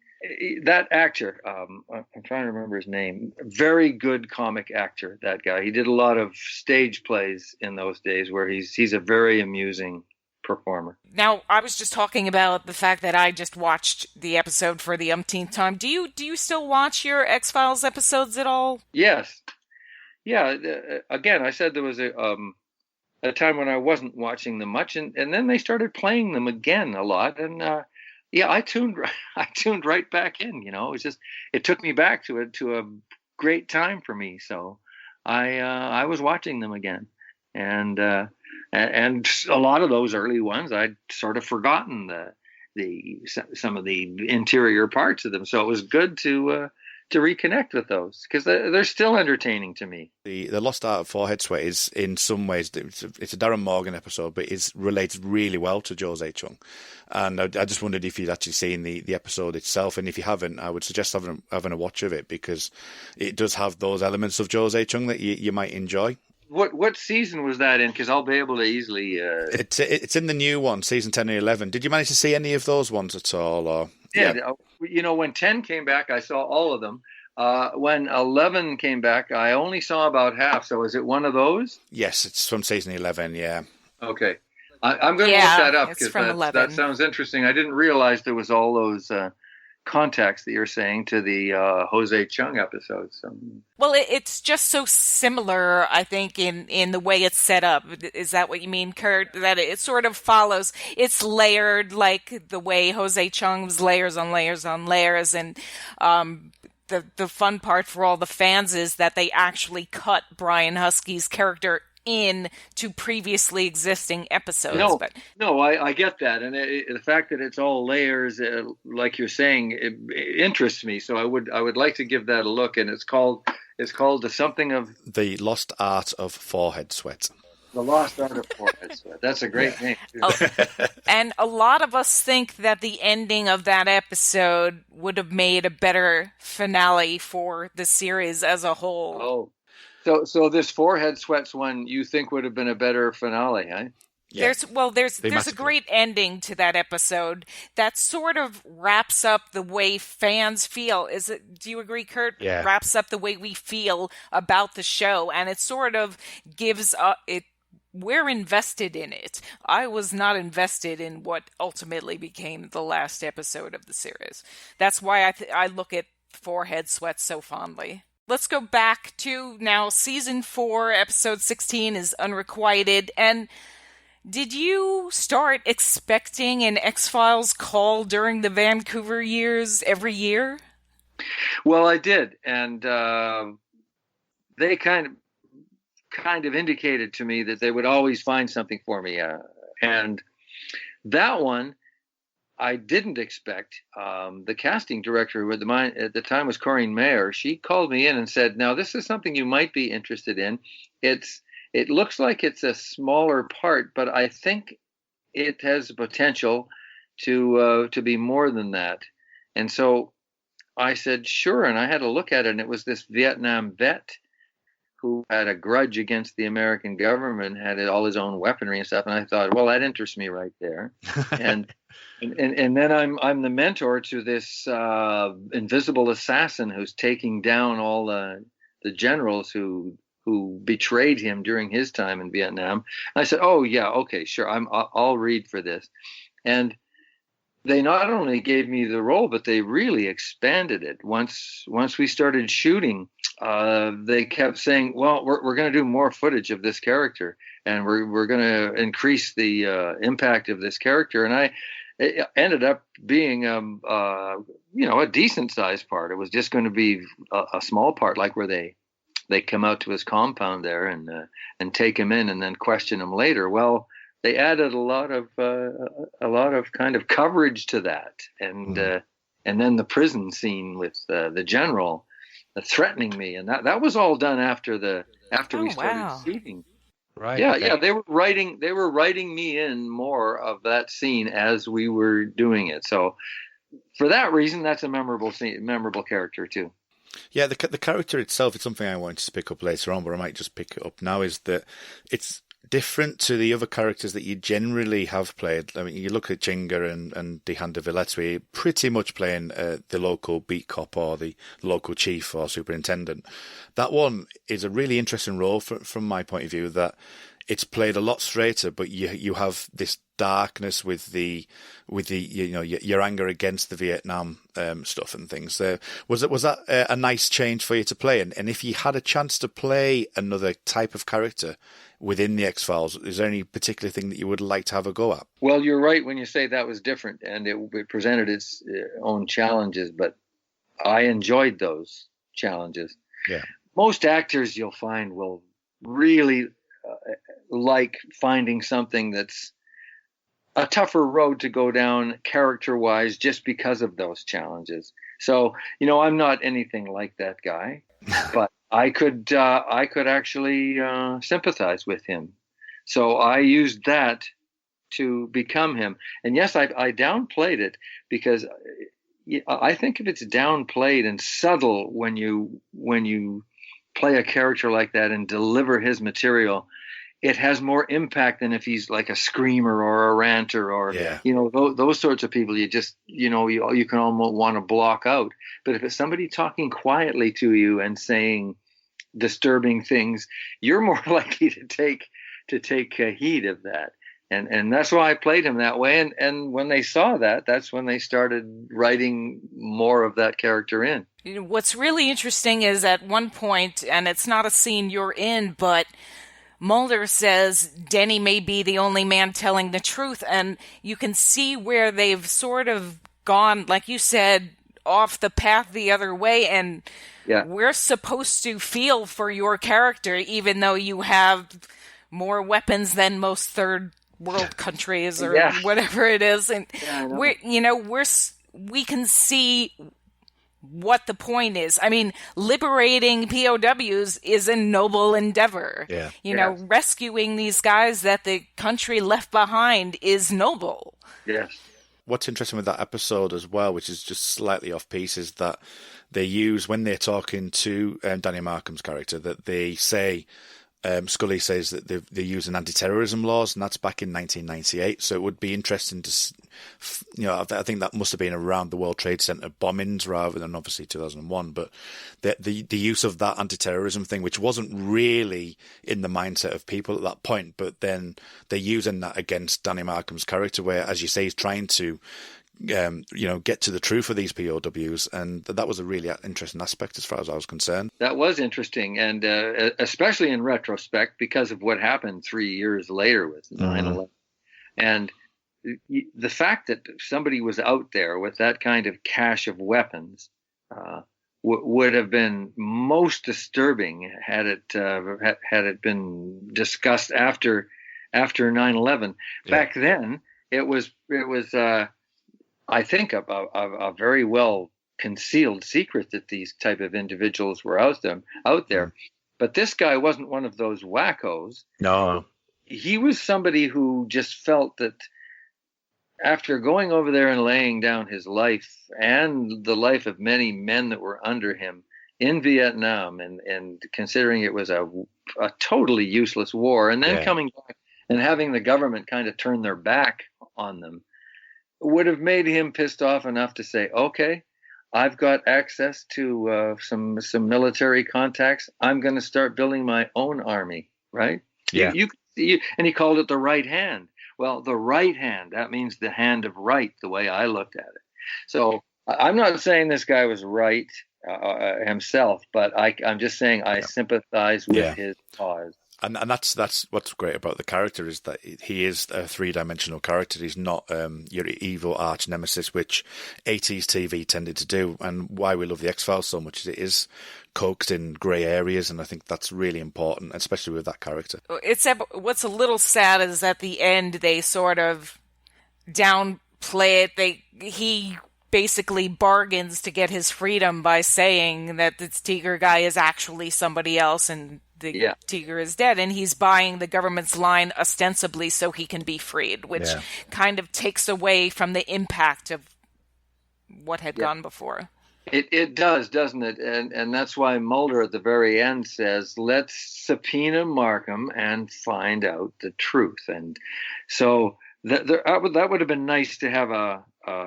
that actor, I'm trying to remember his name. Very good comic actor, that guy. He did a lot of stage plays in those days where he's a very amusing performer. Now, I was just talking about the fact that I just watched the episode for the umpteenth time. Do you still watch your X-Files episodes at all? Yes. Yeah. Again, I said there was a time when I wasn't watching them much, and then they started playing them again a lot, and I tuned right back in. It took me back to a great time for me. So I was watching them again, and a lot of those early ones I'd sort of forgotten some of the interior parts of them. So it was good to reconnect with those, because they're still entertaining to me. The Lost Art of Forehead Sweat is, in some ways, it's a Darren Morgan episode, but it's related really well to Jose Chung. And I just wondered if you'd actually seen the episode itself, and if you haven't, I would suggest having a watch of it, because it does have those elements of Jose Chung that you might enjoy. What season was that in? Because I'll be able to easily... It's in the new one, season 10 and 11. Did you manage to see any of those ones at all? Or yeah. When 10 came back, I saw all of them. When 11 came back, I only saw about half. So is it one of those? Yes, it's from season 11, yeah. Okay. I'm going to look that up, because that 11. sounds interesting. I didn't realize there was all those contacts that you're saying to the Jose Chung episodes. So. Well, it's just so similar, I think, in the way it's set up. Is that what you mean, Kurt? That it sort of follows, it's layered like the way Jose Chung's layers on layers on layers. And the fun part for all the fans is that they actually cut Brian Huskey's character in to previously existing episodes. No, I get that, and the fact that it's all layers, like you're saying, it interests me. So I would like to give that a look, and it's called something of The Lost Art of Forehead Sweat. The Lost Art of Forehead Sweat. That's a great name. And a lot of us think that the ending of that episode would have made a better finale for the series as a whole. Oh. So this Forehead Sweats one you think would have been a better finale, huh? Yeah. There's a great ending to that episode that sort of wraps up the way fans feel. Do you agree, Kurt? Yeah. Wraps up the way we feel about the show, and it sort of gives it. We're invested in it. I was not invested in what ultimately became the last episode of the series. That's why I look at Forehead Sweats so fondly. Let's go back to now season 4, episode 16 is Unrequited. And did you start expecting an X-Files call during the Vancouver years every year? Well, I did. And they kind of indicated to me that they would always find something for me. And that one, I didn't expect. The casting director, who at the time was Corinne Mayer, she called me in and said, "Now this is something you might be interested in. It looks like it's a smaller part, but I think it has the potential to be more than that." And so I said, "Sure." And I had a look at it, and it was this Vietnam vet who had a grudge against the American government, had all his own weaponry and stuff. And I thought, well, that interests me right there. And then I'm the mentor to this invisible assassin who's taking down all the generals who betrayed him during his time in Vietnam. And I said, oh yeah, okay, sure, I'll read for this. And they not only gave me the role, but they really expanded it. Once we started shooting, they kept saying, well, we're going to do more footage of this character, and we're going to increase the impact of this character. And it ended up being a decent sized part. It was just going to be a small part, like where they come out to his compound there and take him in and then question him later. Well, they added a lot of kind of coverage to that, and then the prison scene with the general threatening me, and that was all done after we started shooting. Right. Yeah, okay. Yeah. They were writing me in more of that scene as we were doing it. So for that reason, that's a memorable character too. Yeah, the character itself is something I wanted to pick up later on, but I might just pick it up now. Is that it's different to the other characters that you generally have played. I mean, you look at Chinga and Deana de Villette, where you're pretty much playing the local beat cop or the local chief or superintendent. That one is a really interesting role from my point of view, that it's played a lot straighter, but you have this darkness, with the your anger against the Vietnam stuff and things. Was that a nice change for you to play? And if you had a chance to play another type of character within the X-Files, is there any particular thing that you would like to have a go at? Well, you're right when you say that was different, and it presented its own challenges, but I enjoyed those challenges. Yeah. Most actors, you'll find, will really like finding something that's a tougher road to go down character-wise just because of those challenges. So, I'm not anything like that guy, but I could actually sympathize with him. So I used that to become him. And yes, I downplayed it because I think if it's downplayed and subtle when you play a character like that and deliver his material, it has more impact than if he's like a screamer or a ranter or, those sorts of people you just, you can almost want to block out. But if it's somebody talking quietly to you and saying disturbing things, you're more likely to take heed of that. And that's why I played him that way. And when they saw that, that's when they started writing more of that character in. What's really interesting is at one point, and it's not a scene you're in, but Mulder says Denny may be the only man telling the truth, and you can see where they've sort of gone, like you said, off the path the other way, and we're supposed to feel for your character, even though you have more weapons than most third world countries or whatever it is, and we can see what the point is. I mean, liberating POWs is a noble endeavor. Rescuing these guys that the country left behind is noble. Yes. What's interesting with that episode as well, which is just slightly off piece, is that they use, when they're talking to Danny Markham's character, that they say, Scully says that they're using anti-terrorism laws, and that's back in 1998. So it would be interesting to, I think that must have been around the World Trade Center bombings rather than obviously 2001. But the use of that anti-terrorism thing, which wasn't really in the mindset of people at that point, but then they're using that against Danny Markham's character, where, as you say, he's trying to get to the truth of these POWs, and that was a really interesting aspect as far as I was concerned. That was interesting, and especially in retrospect, because of what happened 3 years later with 9/11. And the fact that somebody was out there with that kind of cache of weapons would have been most disturbing had it been discussed after 9/11. Back then, it was. I think a very well concealed secret that these type of individuals were out there. But this guy wasn't one of those wackos. No. He was somebody who just felt that after going over there and laying down his life and the life of many men that were under him in Vietnam, and considering it was a totally useless war, and then coming back and having the government kind of turn their back on them, would have made him pissed off enough to say, okay, I've got access to some military contacts. I'm going to start building my own army, right? Yeah. And he called it the right hand. Well, the right hand, that means the hand of right, the way I looked at it. So I'm not saying this guy was right himself, but I'm just saying I sympathize with his cause. And that's what's great about the character, is that he is a three-dimensional character. He's not your evil arch nemesis, which 80s TV tended to do, and why we love the X-Files so much is it is coaxed in grey areas, and I think that's really important, especially with that character. What's a little sad is at the end they sort of downplay it. He basically bargains to get his freedom by saying that this Tiger guy is actually somebody else, and the Tiger is dead, and he's buying the government's line ostensibly so he can be freed, which kind of takes away from the impact of what had gone before. It does, doesn't it? And that's why Mulder at the very end says, let's subpoena Markham and find out the truth. And so that would have been nice to have a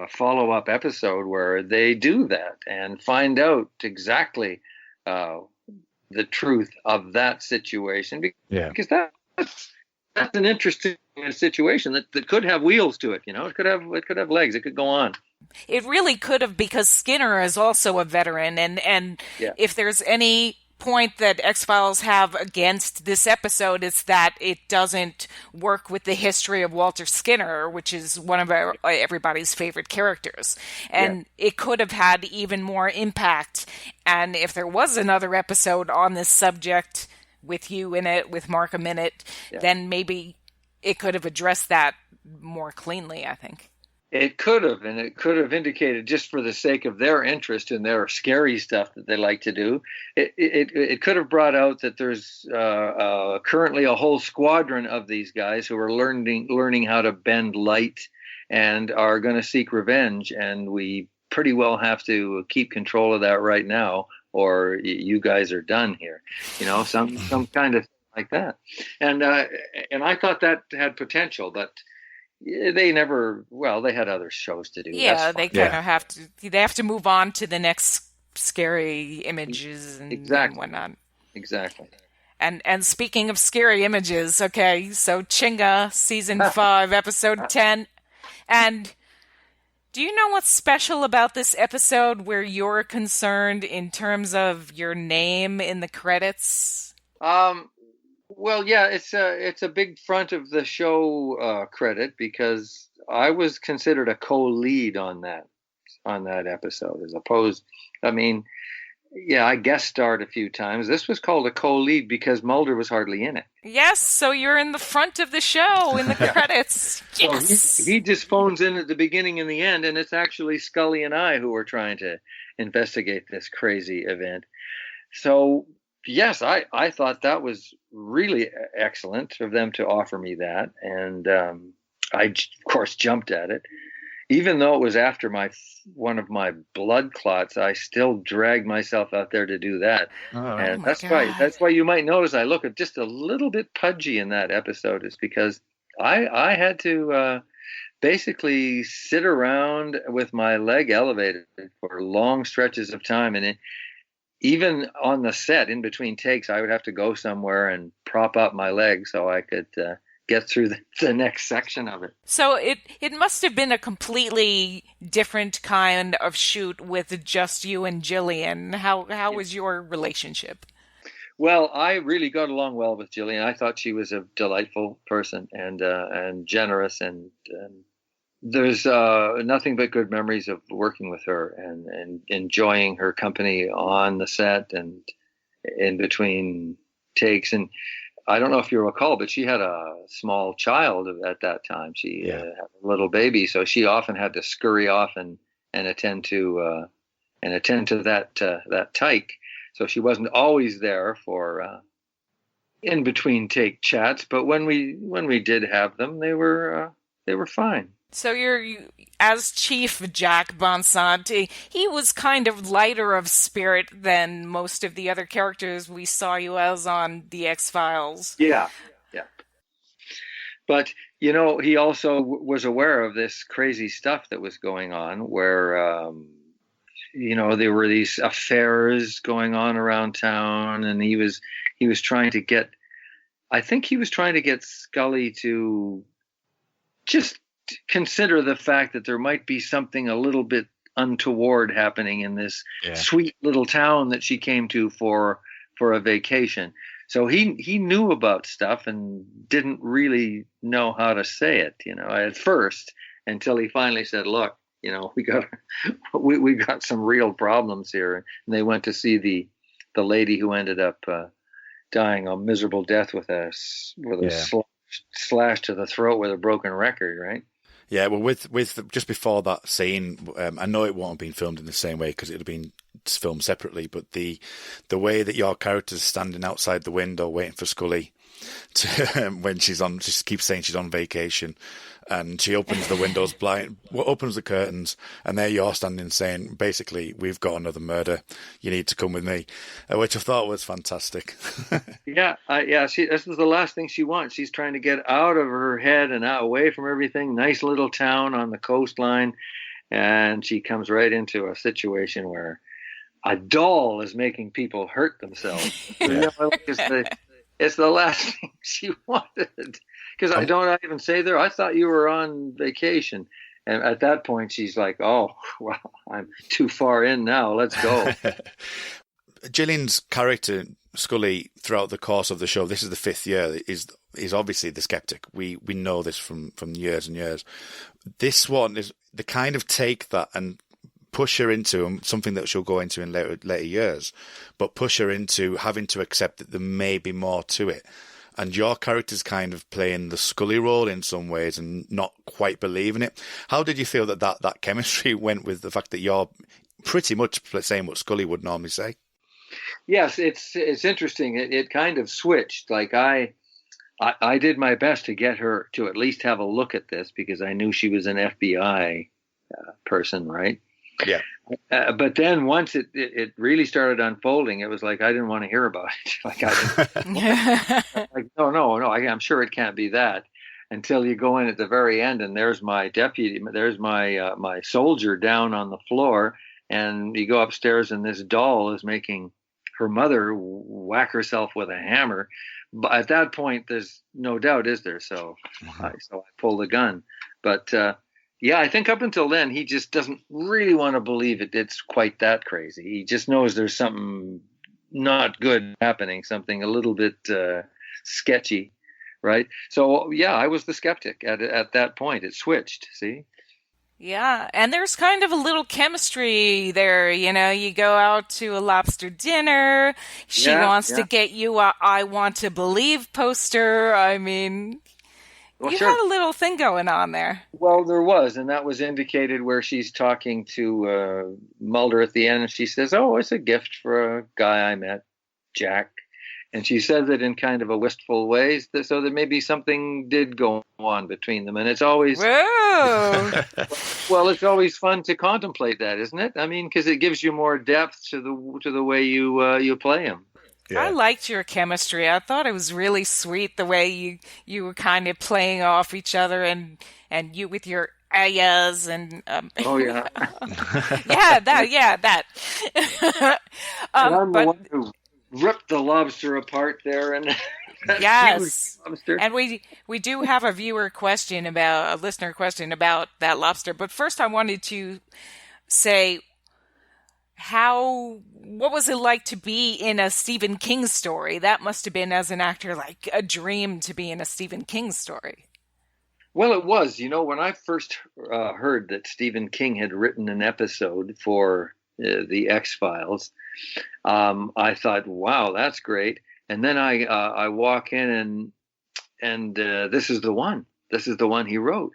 follow-up episode where they do that and find out exactly the truth of that situation, because that's an interesting situation that could have wheels to it. It could have legs. It could go on. It really could have, because Skinner is also a veteran, and Yeah. if there's any point that X-Files have against this episode, it's that it doesn't work with the history of Walter Skinner, which is one of everybody's favorite characters. And it could have had even more impact. And if there was another episode on this subject with you in it, with Markham in it, then maybe it could have addressed that more cleanly, I think. It could have, and it could have indicated, just for the sake of their interest in their scary stuff that they like to do, it could have brought out that there's currently a whole squadron of these guys who are learning how to bend light and are going to seek revenge, and we pretty well have to keep control of that right now, or you guys are done here. Some kind of thing like that. And I thought that had potential, but they never. Well, they had other shows to do. Yeah, they kind of have to. They have to move on to the next scary images and whatnot. Exactly. And speaking of scary images, okay, so Chinga, season 5, episode 10, and do you know what's special about this episode where you're concerned in terms of your name in the credits? Well, yeah, it's a big front of the show credit, because I was considered a co-lead on that episode, as opposed. I mean, yeah, I guest starred a few times. This was called a co-lead because Mulder was hardly in it. Yes, so you're in the front of the show in the credits. Yes. So he just phones in at the beginning and the end, and it's actually Scully and I who are trying to investigate this crazy event. So. Yes, I thought that was really excellent of them to offer me that. And I, of course, jumped at it. Even though it was after one of my blood clots, I still dragged myself out there to do that. And that's why you might notice I look just a little bit pudgy in that episode, is because I had to basically sit around with my leg elevated for long stretches of time. And even on the set, in between takes, I would have to go somewhere and prop up my leg so I could get through the next section of it. So it must have been a completely different kind of shoot with just you and Jillian. How was your relationship? Well, I really got along well with Jillian. I thought she was a delightful person and generous, and there's nothing but good memories of working with her and enjoying her company on the set and in between takes. And I don't know if you recall, but she had a small child at that time. She had a little baby, so she often had to scurry off and attend to that tyke. So she wasn't always there for in between take chats. But when we did have them, they were fine. So as Chief Jack Bonsant, he was kind of lighter of spirit than most of the other characters we saw you as on the X-Files. Yeah. But, he also was aware of this crazy stuff that was going on where, there were these affairs going on around town, and he was trying to get Scully to just consider the fact that there might be something a little bit untoward happening in this sweet little town that she came to for a vacation. So he knew about stuff and didn't really know how to say it, at first, until he finally said, "Look, we got some real problems here." And they went to see the lady who ended up dying a miserable death with a slash to the throat with a broken record, right? Yeah, well, with just before that scene, I know it won't have been filmed in the same way because it would have been filmed separately, but the way that your character's standing outside the window waiting for Scully when she keeps saying she's on vacation, and she opens the windows opens the curtains, and there you're standing saying, basically, "We've got another murder. You need to come with me," which I thought was fantastic. Yeah. This is the last thing she wants. She's trying to get out of her head and away from everything. Nice little town on the coastline, and she comes right into a situation where a doll is making people hurt themselves. It's the last thing she wanted. Because I even say there, I thought you were on vacation. And at that point, she's like, oh, well, I'm too far in now. Let's go. Gillian's character, Scully, throughout the course of the show, this is the 5th year, is obviously the skeptic. We know this from years and years. This one is the kind of take that and push her into something that she'll go into in later years, but push her into having to accept that there may be more to it. And your character's kind of playing the Scully role in some ways and not quite believing it. How did you feel that chemistry went with the fact that you're pretty much saying what Scully would normally say? Yes, it's interesting. It kind of switched. Like I did my best to get her to at least have a look at this because I knew she was an FBI person, right? Yeah. But then once it really started unfolding, it was like I didn't want to hear about it. Like no, I'm sure it can't be that. Until you go in at the very end, and there's my deputy, there's my my soldier down on the floor, and you go upstairs, and this doll is making her mother whack herself with a hammer. But at that point, there's no doubt, is there? So, I pull the gun. But yeah, I think up until then, he just doesn't really want to believe it's quite that crazy. He just knows there's something not good happening, something a little bit sketchy, right? So, yeah, I was the skeptic at that point. It switched, see? Yeah, and there's kind of a little chemistry there, you go out to a lobster dinner, she wants to get you a I want to believe poster. I mean, you had a little thing going on there. Well, there was, and that was indicated where she's talking to Mulder at the end, and she says, oh, it's a gift for a guy I met, Jack. And she says it in kind of a wistful way, so that maybe something did go on between them. And it's always, well, it's always fun to contemplate that, isn't it? I mean, because it gives you more depth to the way you play him. Yeah. I liked your chemistry. I thought it was really sweet the way you were kind of playing off each other, and you with your ayas and oh yeah, that. And I'm the one who ripped the lobster apart there, and yes, lobster. And we do have a listener question about that lobster. But first, I wanted to say, what was it like to be in a Stephen King story? That must have been, as an actor, like a dream to be in a Stephen King story. Well, it was. When I first heard that Stephen King had written an episode for the X-Files, I thought, wow, that's great. And then I walk in and this is the one. This is the one he wrote.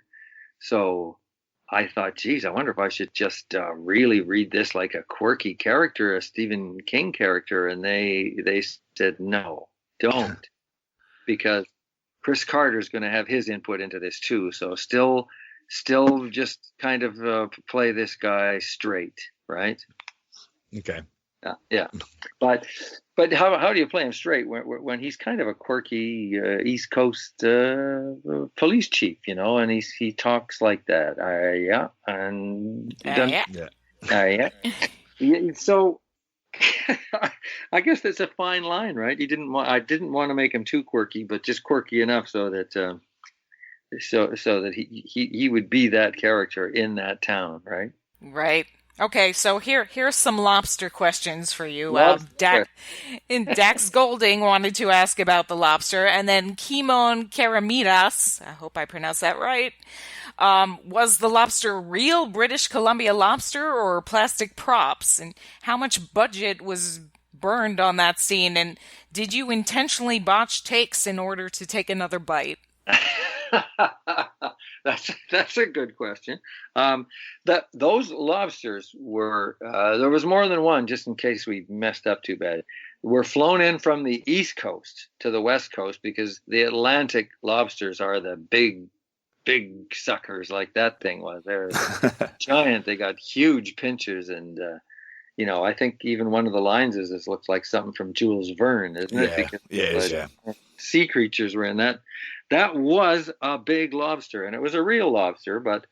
So I thought, geez, I wonder if I should just really read this like a quirky character, a Stephen King character. And they said, no, don't, because Chris Carter's going to have his input into this too. So still just kind of play this guy straight, right? Okay. Yeah. But how do you play him straight when he's kind of a quirky East Coast police chief, and he talks like that. So I guess that's a fine line, right? I didn't want to make him too quirky, but just quirky enough so that so that he would be that character in that town, right? Right. Okay, so here's some lobster questions for you. Dax Golding wanted to ask about the lobster, and then Kimon Karamidas, I hope I pronounced that right, was the lobster real British Columbia lobster or plastic props? And how much budget was burned on that scene? And did you intentionally botch takes in order to take another bite? That's a good question. Those lobsters were there was more than one, just in case we messed up too bad. Were flown in from the East Coast to the West Coast because the Atlantic lobsters are the big suckers, like that thing was. They're giant. They got huge pinchers, and I think even one of the lines is this looks like something from Jules Verne, isn't it? Because sea creatures were in that. That was a big lobster, and it was a real lobster, but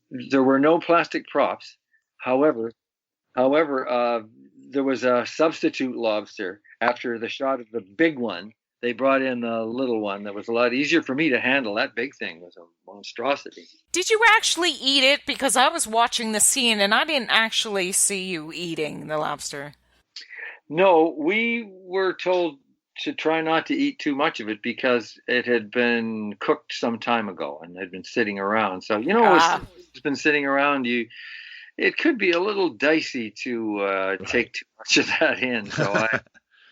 there were no plastic props. However, there was a substitute lobster after the shot of the big one they brought in the little one that was a lot easier for me to handle. That big thing was a monstrosity. Did you actually eat it? Because I was watching the scene and I didn't actually see you eating the lobster. No, we were told to try not to eat too much of it because it had been cooked some time ago and had been sitting around. So, it's been sitting around. It could be a little dicey to take too much of that in. So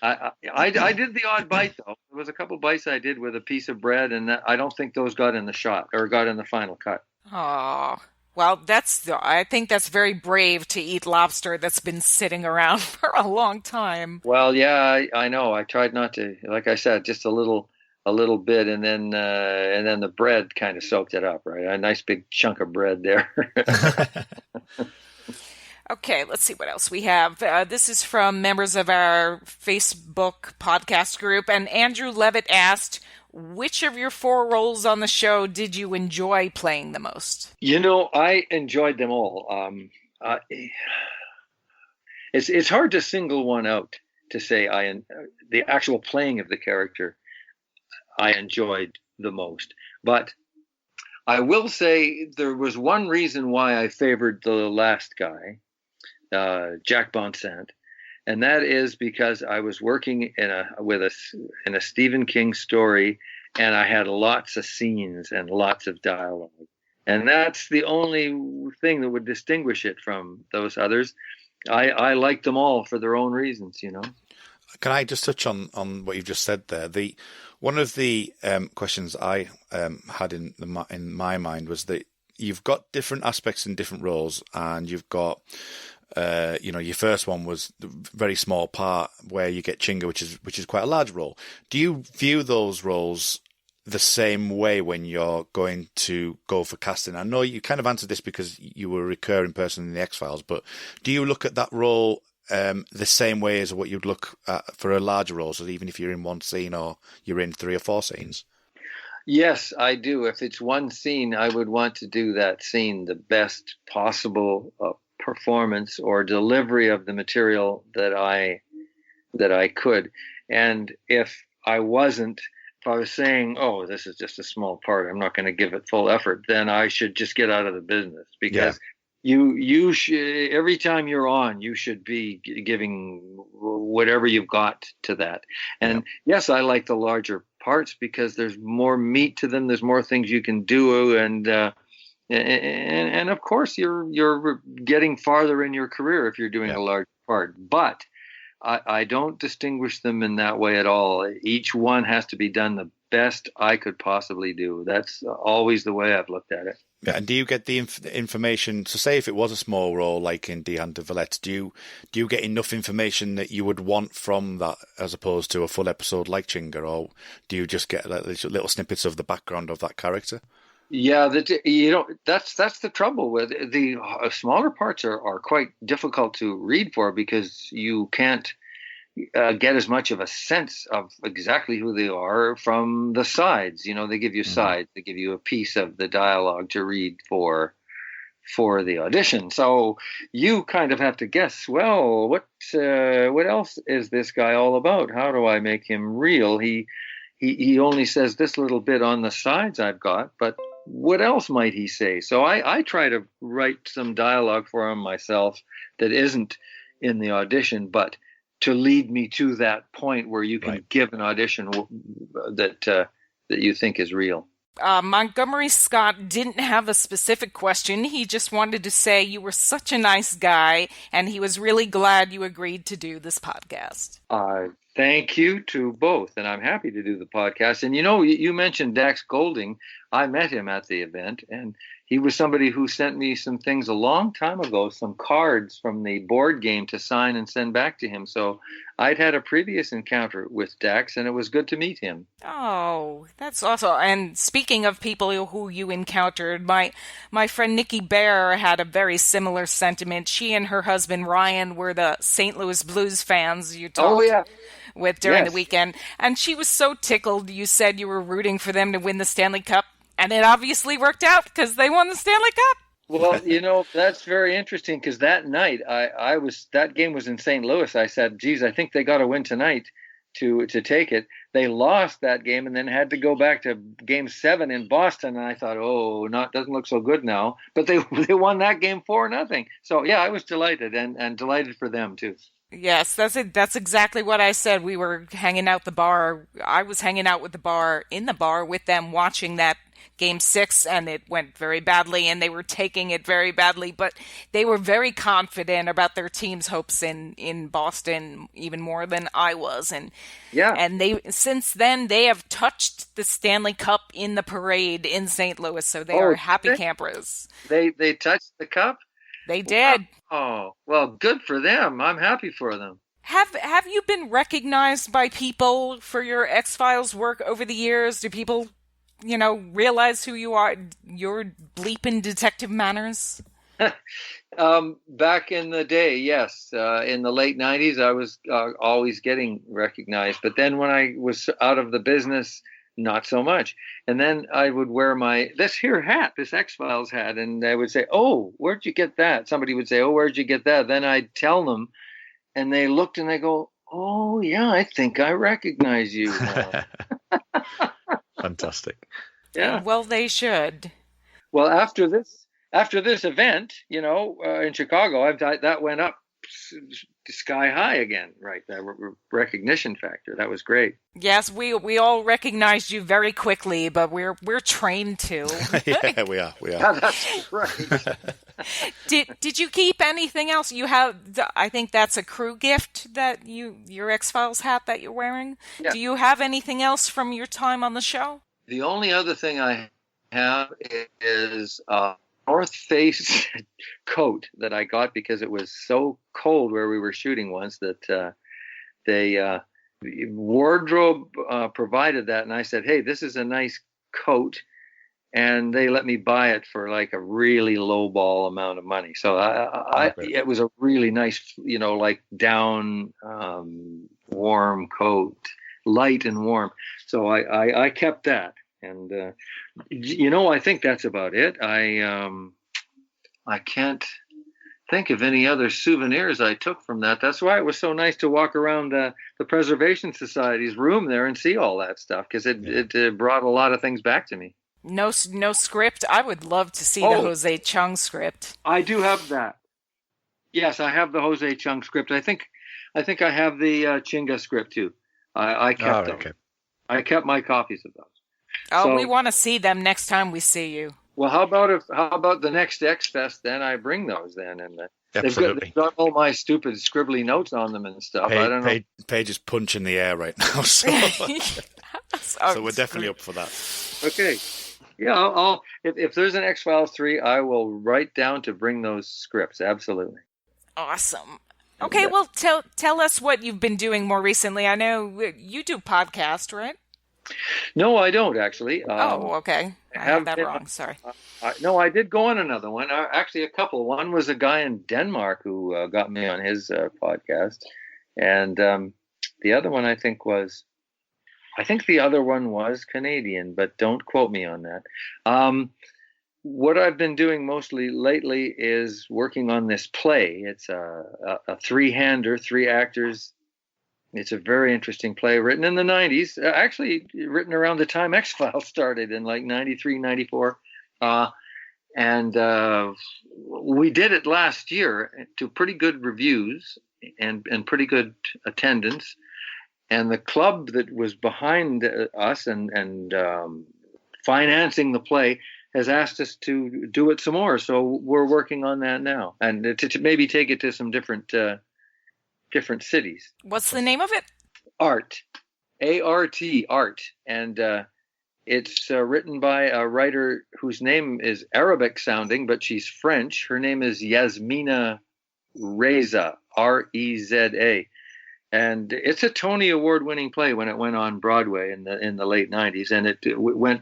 I did the odd bite, though. There was a couple bites I did with a piece of bread, and I don't think those got in the shot or got in the final cut. Oh, well, I think that's very brave to eat lobster that's been sitting around for a long time. Well, yeah, I know. I tried not to, like I said, just a little bit, and then the bread kind of soaked it up, right? A nice big chunk of bread there. Okay, let's see what else we have. This is from members of our Facebook podcast group, and Andrew Levitt asked, which of your 4 roles on the show did you enjoy playing the most? I enjoyed them all. It's hard to single one out to say the actual playing of the character I enjoyed the most. But I will say there was one reason why I favored the last guy, Jack Bonsant, and that is because I was working in a Stephen King story, and I had lots of scenes and lots of dialogue, and that's the only thing that would distinguish it from those others. I liked them all for their own reasons, Can I just touch on what you've just said there? One of the questions I had in my mind was that you've got different aspects in different roles, and you've got your first one was the very small part where you get Chinga, which is quite a large role. Do you view those roles the same way when you're going to go for casting? I know you kind of answered this because you were a recurring person in the X-Files, but do you look at that role the same way as what you'd look at for a larger role, so even if you're in one scene or you're in 3 or 4 scenes? Yes, I do. If it's one scene, I would want to do that scene the best possible performance or delivery of the material that I could. And if I was saying, oh, this is just a small part, I'm not going to give it full effort, then I should just get out of the business, because you should, every time you're on, you should be giving whatever you've got to that. And yes, I like the larger parts because there's more meat to them. There's more things you can do. And of course you're getting farther in your career if you're doing a large part, but I don't distinguish them in that way at all. Each one has to be done the best I could possibly do. That's always the way I've looked at it. Yeah, and do you get the information? So, say if it was a small role like in Deana de Valette, do you get enough information that you would want from that, as opposed to a full episode like Chinga, or do you just get little snippets of the background of that character? Yeah, that's the trouble with the smaller parts are quite difficult to read for, because you can't get as much of a sense of exactly who they are from the sides. They give you sides, they give you a piece of the dialogue to read for the audition. So you kind of have to guess, well, what else is this guy all about? How do I make him real? He only says this little bit on the sides I've got, but what else might he say? So I try to write some dialogue for him myself that isn't in the audition, but to lead me to that point where you can give an audition that you think is real. Montgomery Scott didn't have a specific question. He just wanted to say you were such a nice guy, and he was really glad you agreed to do this podcast. Thank you to both, and I'm happy to do the podcast. And you mentioned Dax Golding. I met him at the event, and he was somebody who sent me some things a long time ago, some cards from the board game to sign and send back to him. So I'd had a previous encounter with Dax, and it was good to meet him. Oh, that's awesome. And speaking of people who you encountered, my friend Nikki Bear had a very similar sentiment. She and her husband Ryan were the St. Louis Blues fans you talked with during the weekend. And she was so tickled you said you were rooting for them to win the Stanley Cup. And it obviously worked out because they won the Stanley Cup. Well, that's very interesting, because that night that game was in St. Louis. I said, geez, I think they got to win tonight to take it. they lost that game and then had to go back to Game 7 in Boston. And I thought, doesn't look so good now. But they won that game 4-0. So yeah, I was delighted and delighted for them too. Yes, that's it. That's exactly what I said. We were hanging out the bar. I was hanging out with the bar with them, watching that Game 6, and it went very badly, and they were taking it very badly, but they were very confident about their team's hopes in Boston, even more than I was. And they since then they have touched the Stanley Cup in the parade in St. Louis, so they are happy campers. They touched the cup? They did. Oh, well, good for them. I'm happy for them. Have you been recognized by people for your X-Files work over the years? Do people, realize who you are, your bleepin detective manners? Back in the day, yes. In the late 90s, I was always getting recognized. But then when I was out of the business, not so much. And then I would wear this here hat, this X-Files hat, and I would say, "Oh, where'd you get that?" Somebody would say, "Oh, where'd you get that?" Then I'd tell them, and they looked and they go, "Oh, yeah, I think I recognize you now." Fantastic. Yeah. Well, they should. Well, after this event, in Chicago, that went up sky high again, right? That recognition factor. That was great. Yes, we all recognized you very quickly, but we're trained to. Yeah, we are. Yeah, that's right. Did you keep anything else? You have, I think that's a crew gift that your X-Files hat that you're wearing. Yeah. Do you have anything else from your time on the show? The only other thing I have is North Face coat that I got because it was so cold where we were shooting once that wardrobe provided that, and I said, "Hey, this is a nice coat," and they let me buy it for like a really low ball amount of money. So it was a really nice, like down warm coat, light and warm. So I kept that. And, I think that's about it. I can't think of any other souvenirs I took from that. That's why it was so nice to walk around the Preservation Society's room there and see all that stuff, because it brought a lot of things back to me. No script. I would love to see the Jose Chung script. I do have that. Yes, I have the Jose Chung script. I think I have the Chinga script too. I kept them. Okay. I kept my copies of those. Oh, we want to see them next time we see you. Well, how about the next X Fest? Then I bring those then, and Absolutely. They've got all my stupid scribbly notes on them and stuff. I don't know. Paige is punching the air right now, so we're definitely up for that. Okay, yeah. I'll if there's an X-Files 3, I will write down to bring those scripts. Absolutely. Awesome. Okay, well, tell us what you've been doing more recently. I know you do podcast, right? No, I don't actually. Okay. I have that wrong. Sorry. No, I did go on another one. Actually, a couple. One was a guy in Denmark who got me on his podcast, and the other one I think the other one was Canadian, but don't quote me on that. What I've been doing mostly lately is working on this play. It's a three-hander, 3 actors. It's a very interesting play written in the 90s, actually written around the time X-Files started in like 93, 94. And we did it last year to pretty good reviews and pretty good attendance. And the club that was behind us and financing the play has asked us to do it some more. So we're working on that now, and to maybe take it to some different cities. What's the name of it? Art. A-R-T, Art. And it's written by a writer whose name is Arabic sounding, but she's French. Her name is Yasmina Reza, R-E-Z-A. And it's a Tony Award-winning play when it went on Broadway in the late 90s. And it went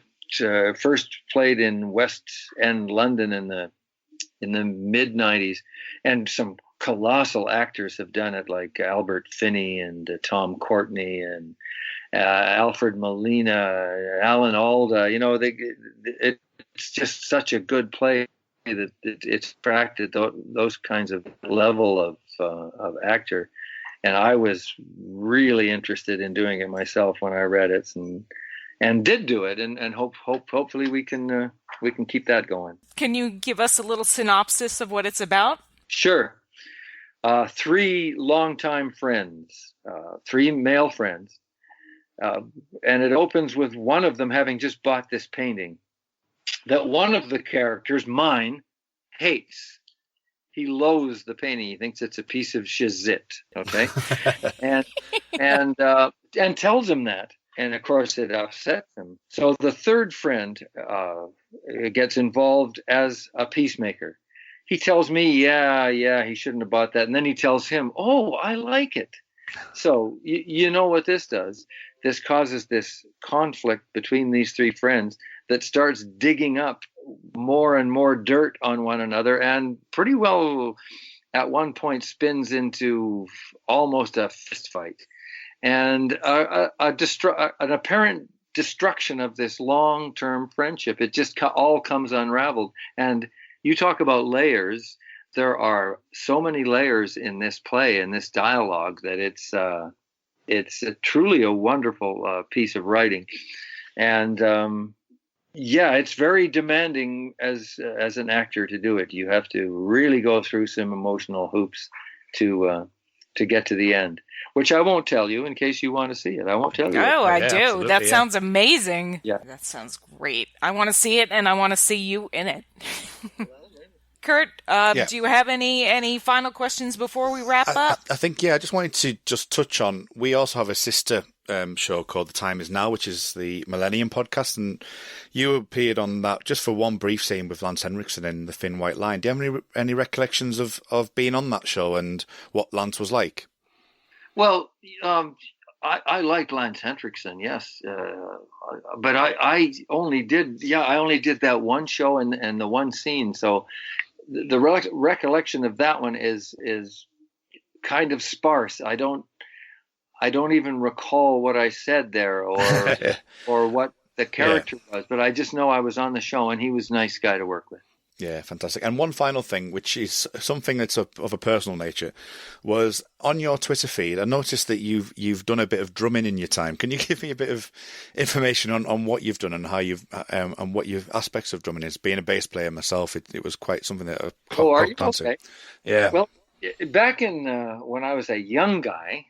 first played in West End London in the mid 90s, and some colossal actors have done it, like Albert Finney and Tom Courtney and Alfred Molina, Alan Alda. It's just such a good play that it's attracted those kinds of level of actor. And I was really interested in doing it myself when I read it, and did do it, and hopefully we can keep that going. Can you give us a little synopsis of what it's about? Sure. 3 longtime friends, 3 male friends, and it opens with one of them having just bought this painting that one of the characters, mine, hates. He loathes the painting. He thinks it's a piece of shizit. Okay, and tells him that. And of course, it upsets him. So the third friend gets involved as a peacemaker. He tells me, yeah, he shouldn't have bought that. And then he tells him, oh, I like it. So you know what this does? This causes this conflict between these 3 friends that starts digging up more and more dirt on one another, and pretty well at one point spins into almost a fist fight. And an apparent destruction of this long-term friendship. It just all comes unraveled. And you talk about layers. There are so many layers in this play, in this dialogue, that it's truly a wonderful piece of writing. And it's very demanding as an actor to do it. You have to really go through some emotional hoops to get to the end, which I won't tell you in case you want to see it. I won't tell you. Oh, I do. Absolutely, that sounds amazing. Yeah. That sounds great. I want to see it, and I want to see you in it. Kurt, do you have any final questions before we wrap up? I think, I just wanted to just touch on, we also have a sister show called The Time Is Now, which is the Millennium podcast, and you appeared on that just for one brief scene with Lance Henriksen in The Thin White Line. Do you have any recollections of being on that show and what Lance was like? Well, I liked Lance Henriksen, yes, but I only did that one show and the one scene. So the recollection of that one is kind of sparse. I don't even recall what I said there or what the character was, but I just know I was on the show and he was a nice guy to work with. Yeah, fantastic. And one final thing, which is something that's of a personal nature, was on your Twitter feed, I noticed that you've done a bit of drumming in your time. Can you give me a bit of information on what you've done and how you've and what your aspects of drumming is? Being a bass player myself, it was quite something that. Are you okay? Yeah. Well, back in when I was a young guy,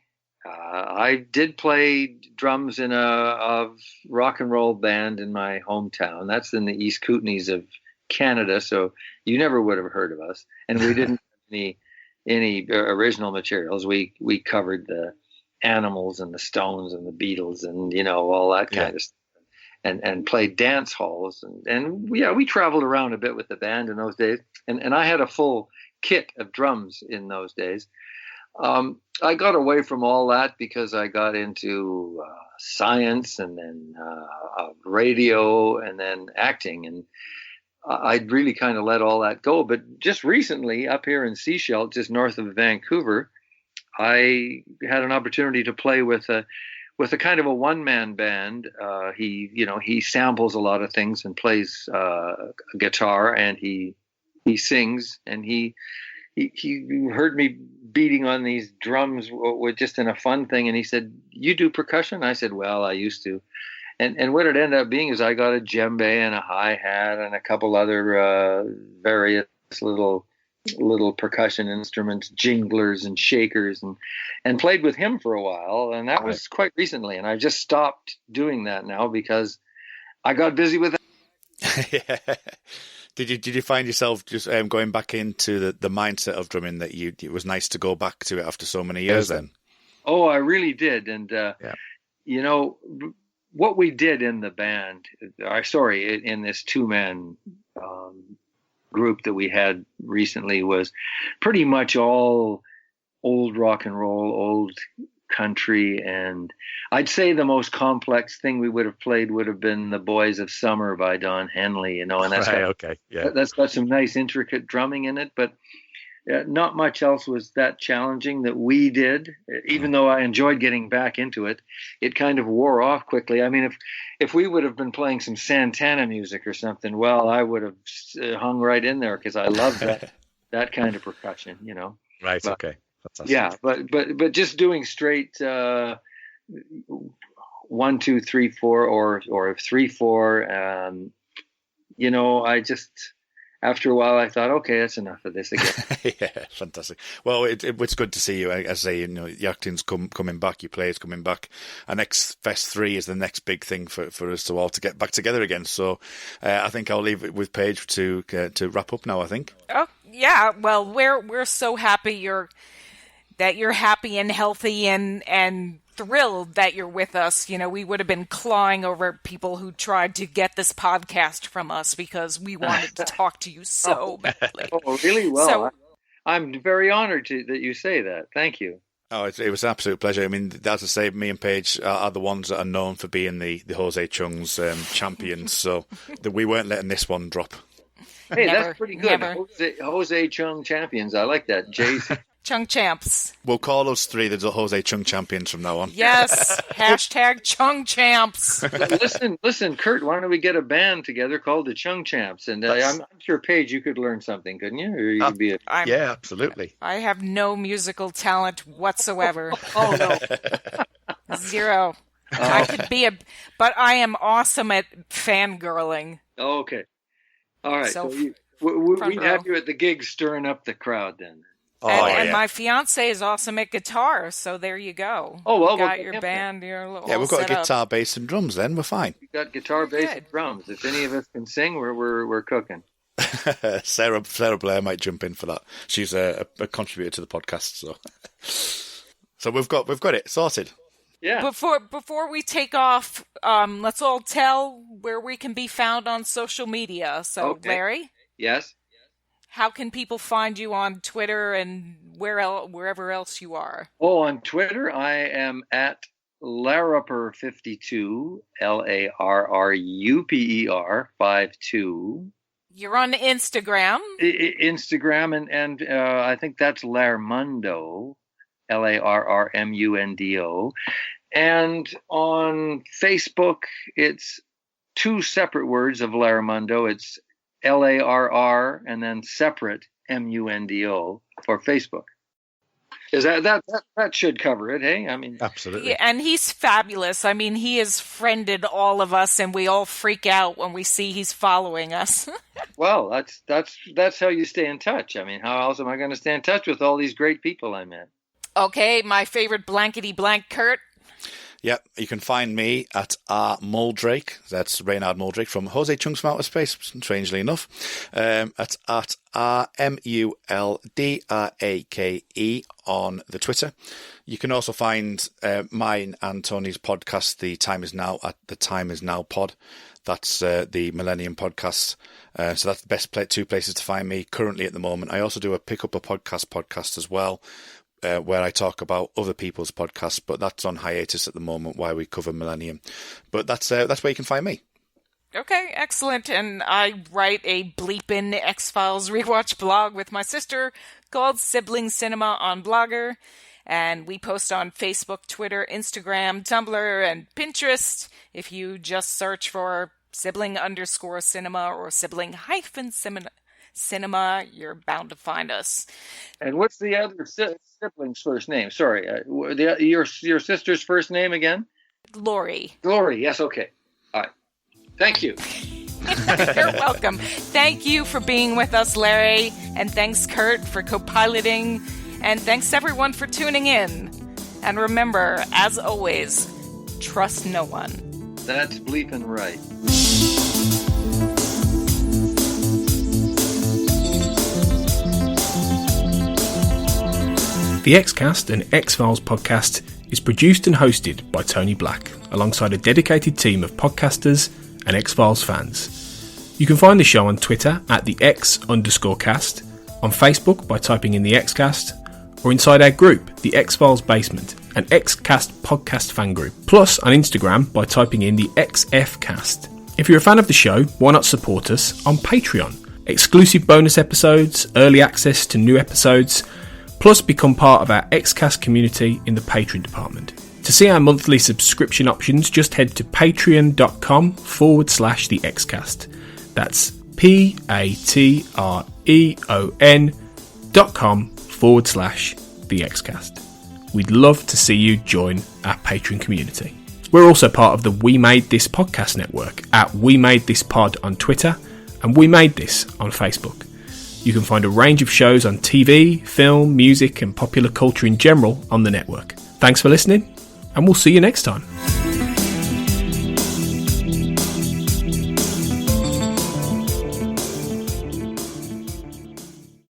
I did play drums in a rock and roll band in my hometown. That's in the East Kootenays of Canada, so you never would have heard of us, and we didn't have any original materials. We covered the Animals and the Stones and the Beatles and all that kind of stuff, and played dance halls and we traveled around a bit with the band in those days, and I had a full kit of drums in those days. I got away from all that because I got into science and then radio and then acting, and I'd really kind of let all that go. But just recently, up here in Sechelt, just north of Vancouver, I had an opportunity to play with a kind of a one-man band. He samples a lot of things and plays guitar, and he sings, and he heard me beating on these drums with just in a fun thing, and he said, "You do percussion?" I said, "Well, I used to." And what it ended up being is I got a djembe and a hi-hat and a couple other various little percussion instruments, jinglers and shakers, and played with him for a while. And that was quite recently. And I just stopped doing that now because I got busy with that. Yeah. Did you find yourself just going back into the mindset of drumming that it was nice to go back to it after so many years then? Oh, I really did. And, what we did in the band, in this 2-man group that we had recently was pretty much all old rock and roll, old country. And I'd say the most complex thing we would have played would have been The Boys of Summer by Don Henley, and that's got some nice intricate drumming in it, but not much else was that challenging that we did. Even though I enjoyed getting back into it, it kind of wore off quickly. I mean, if we would have been playing some Santana music or something, well, I would have hung right in there because I love that kind of percussion, Right. But, okay. Fantastic. Yeah, but just doing straight 1, 2, 3, 4, or 3, 4. You know, I just, after a while, I thought, okay, that's enough of this again. Yeah, fantastic. Well, it's good to see you. As I say, you know, the acting's coming back, your play's coming back, and X Fest 3 is the next big thing for us to all to get back together again. So I think I'll leave it with Paige to wrap up now, I think. Oh, yeah. Well, we're so happy that you're happy and healthy and thrilled that you're with us. You know, we would have been clawing over people who tried to get this podcast from us because we wanted to talk to you so badly. Oh, really? Well, I'm very honored that you say that. Thank you. Oh, it was an absolute pleasure. I mean, as I say, me and Paige are the ones that are known for being the Jose Chung's champions, so we weren't letting this one drop. Hey, that's pretty good. Jose Chung champions. I like that. Jay's Chung champs. We'll call us 3 the Jose Chung champions from now on. Yes, hashtag Chung champs. Listen, Kurt, why don't we get a band together called the Chung Champs? And I'm sure, Paige, you could learn something, couldn't you? Or you could be yeah, absolutely. I have no musical talent whatsoever. Oh, no. Zero. I could be but I am awesome at fangirling. Oh, okay. All right. So we'd have you at the gig stirring up the crowd then. And my fiance is awesome at guitar, so there you go. Oh, well, you got your band. Yeah, we've got a guitar, bass, and drums. Then we're fine. We've got guitar, bass, and drums. If any of us can sing, we're cooking. Sarah Blair might jump in for that. She's a contributor to the podcast, so we've got it sorted. Yeah. Before we take off, let's all tell where we can be found on social media. So, okay. Larry? Yes? How can people find you on Twitter and wherever else you are? Oh, on Twitter, I am at Larruper52, LARRUPER 52. You're on Instagram. Instagram, and I think that's Larmundo, LARRMUNDO. And on Facebook, it's 2 separate words of Larmundo. It's LARR and then separate MUNDO for Facebook. Is that should cover it, hey? I mean, absolutely. Yeah, and he's fabulous. I mean, he has friended all of us, and we all freak out when we see he's following us. Well, that's how you stay in touch. I mean, how else am I going to stay in touch with all these great people I met? Okay, my favorite blankety blank Kurt. Yep, you can find me at R. Moldrake. That's Reynard Moldrake from Jose Chung's from Outer Space, strangely enough. At RMULDRAKE on the Twitter. You can also find mine and Tony's podcast, The Time Is Now, at The Time Is Now Pod. That's the Millennium podcast. So that's the best 2 places to find me currently at the moment. I also do a Pick Up a podcast as well, where I talk about other people's podcasts, but that's on hiatus at the moment while we cover Millennium. But that's where you can find me. Okay, excellent. And I write a bleepin X-Files rewatch blog with my sister called Sibling Cinema on Blogger. And we post on Facebook, Twitter, Instagram, Tumblr, and Pinterest. If you just search for sibling_cinema or sibling-cinema, you're bound to find us. And what's the other sibling's first name? Sorry, your sister's first name again? Lori. Lori, yes, okay. All right. Thank you. You're welcome. Thank you for being with us, Larry. And thanks, Kurt, for co-piloting. And thanks, everyone, for tuning in. And remember, as always, trust no one. That's bleepin' right. The X-Cast, an X-Files podcast, is produced and hosted by Tony Black, alongside a dedicated team of podcasters and X-Files fans. You can find the show on Twitter at the X_cast, on Facebook by typing in the X-Cast, or inside our group, the X-Files Basement, an X-Cast podcast fan group, plus on Instagram by typing in the XFcast. If you're a fan of the show, why not support us on Patreon? Exclusive bonus episodes, early access to new episodes, plus become part of our X-Cast community in the Patreon department. To see our monthly subscription options, just head to patreon.com/the Xcast. That's patreon.com/the the Xcast. We'd love to see you join our Patreon community. We're also part of the We Made This podcast network at We Made This Pod on Twitter and We Made This on Facebook. You can find a range of shows on TV, film, music and popular culture in general on the network. Thanks for listening, and we'll see you next time.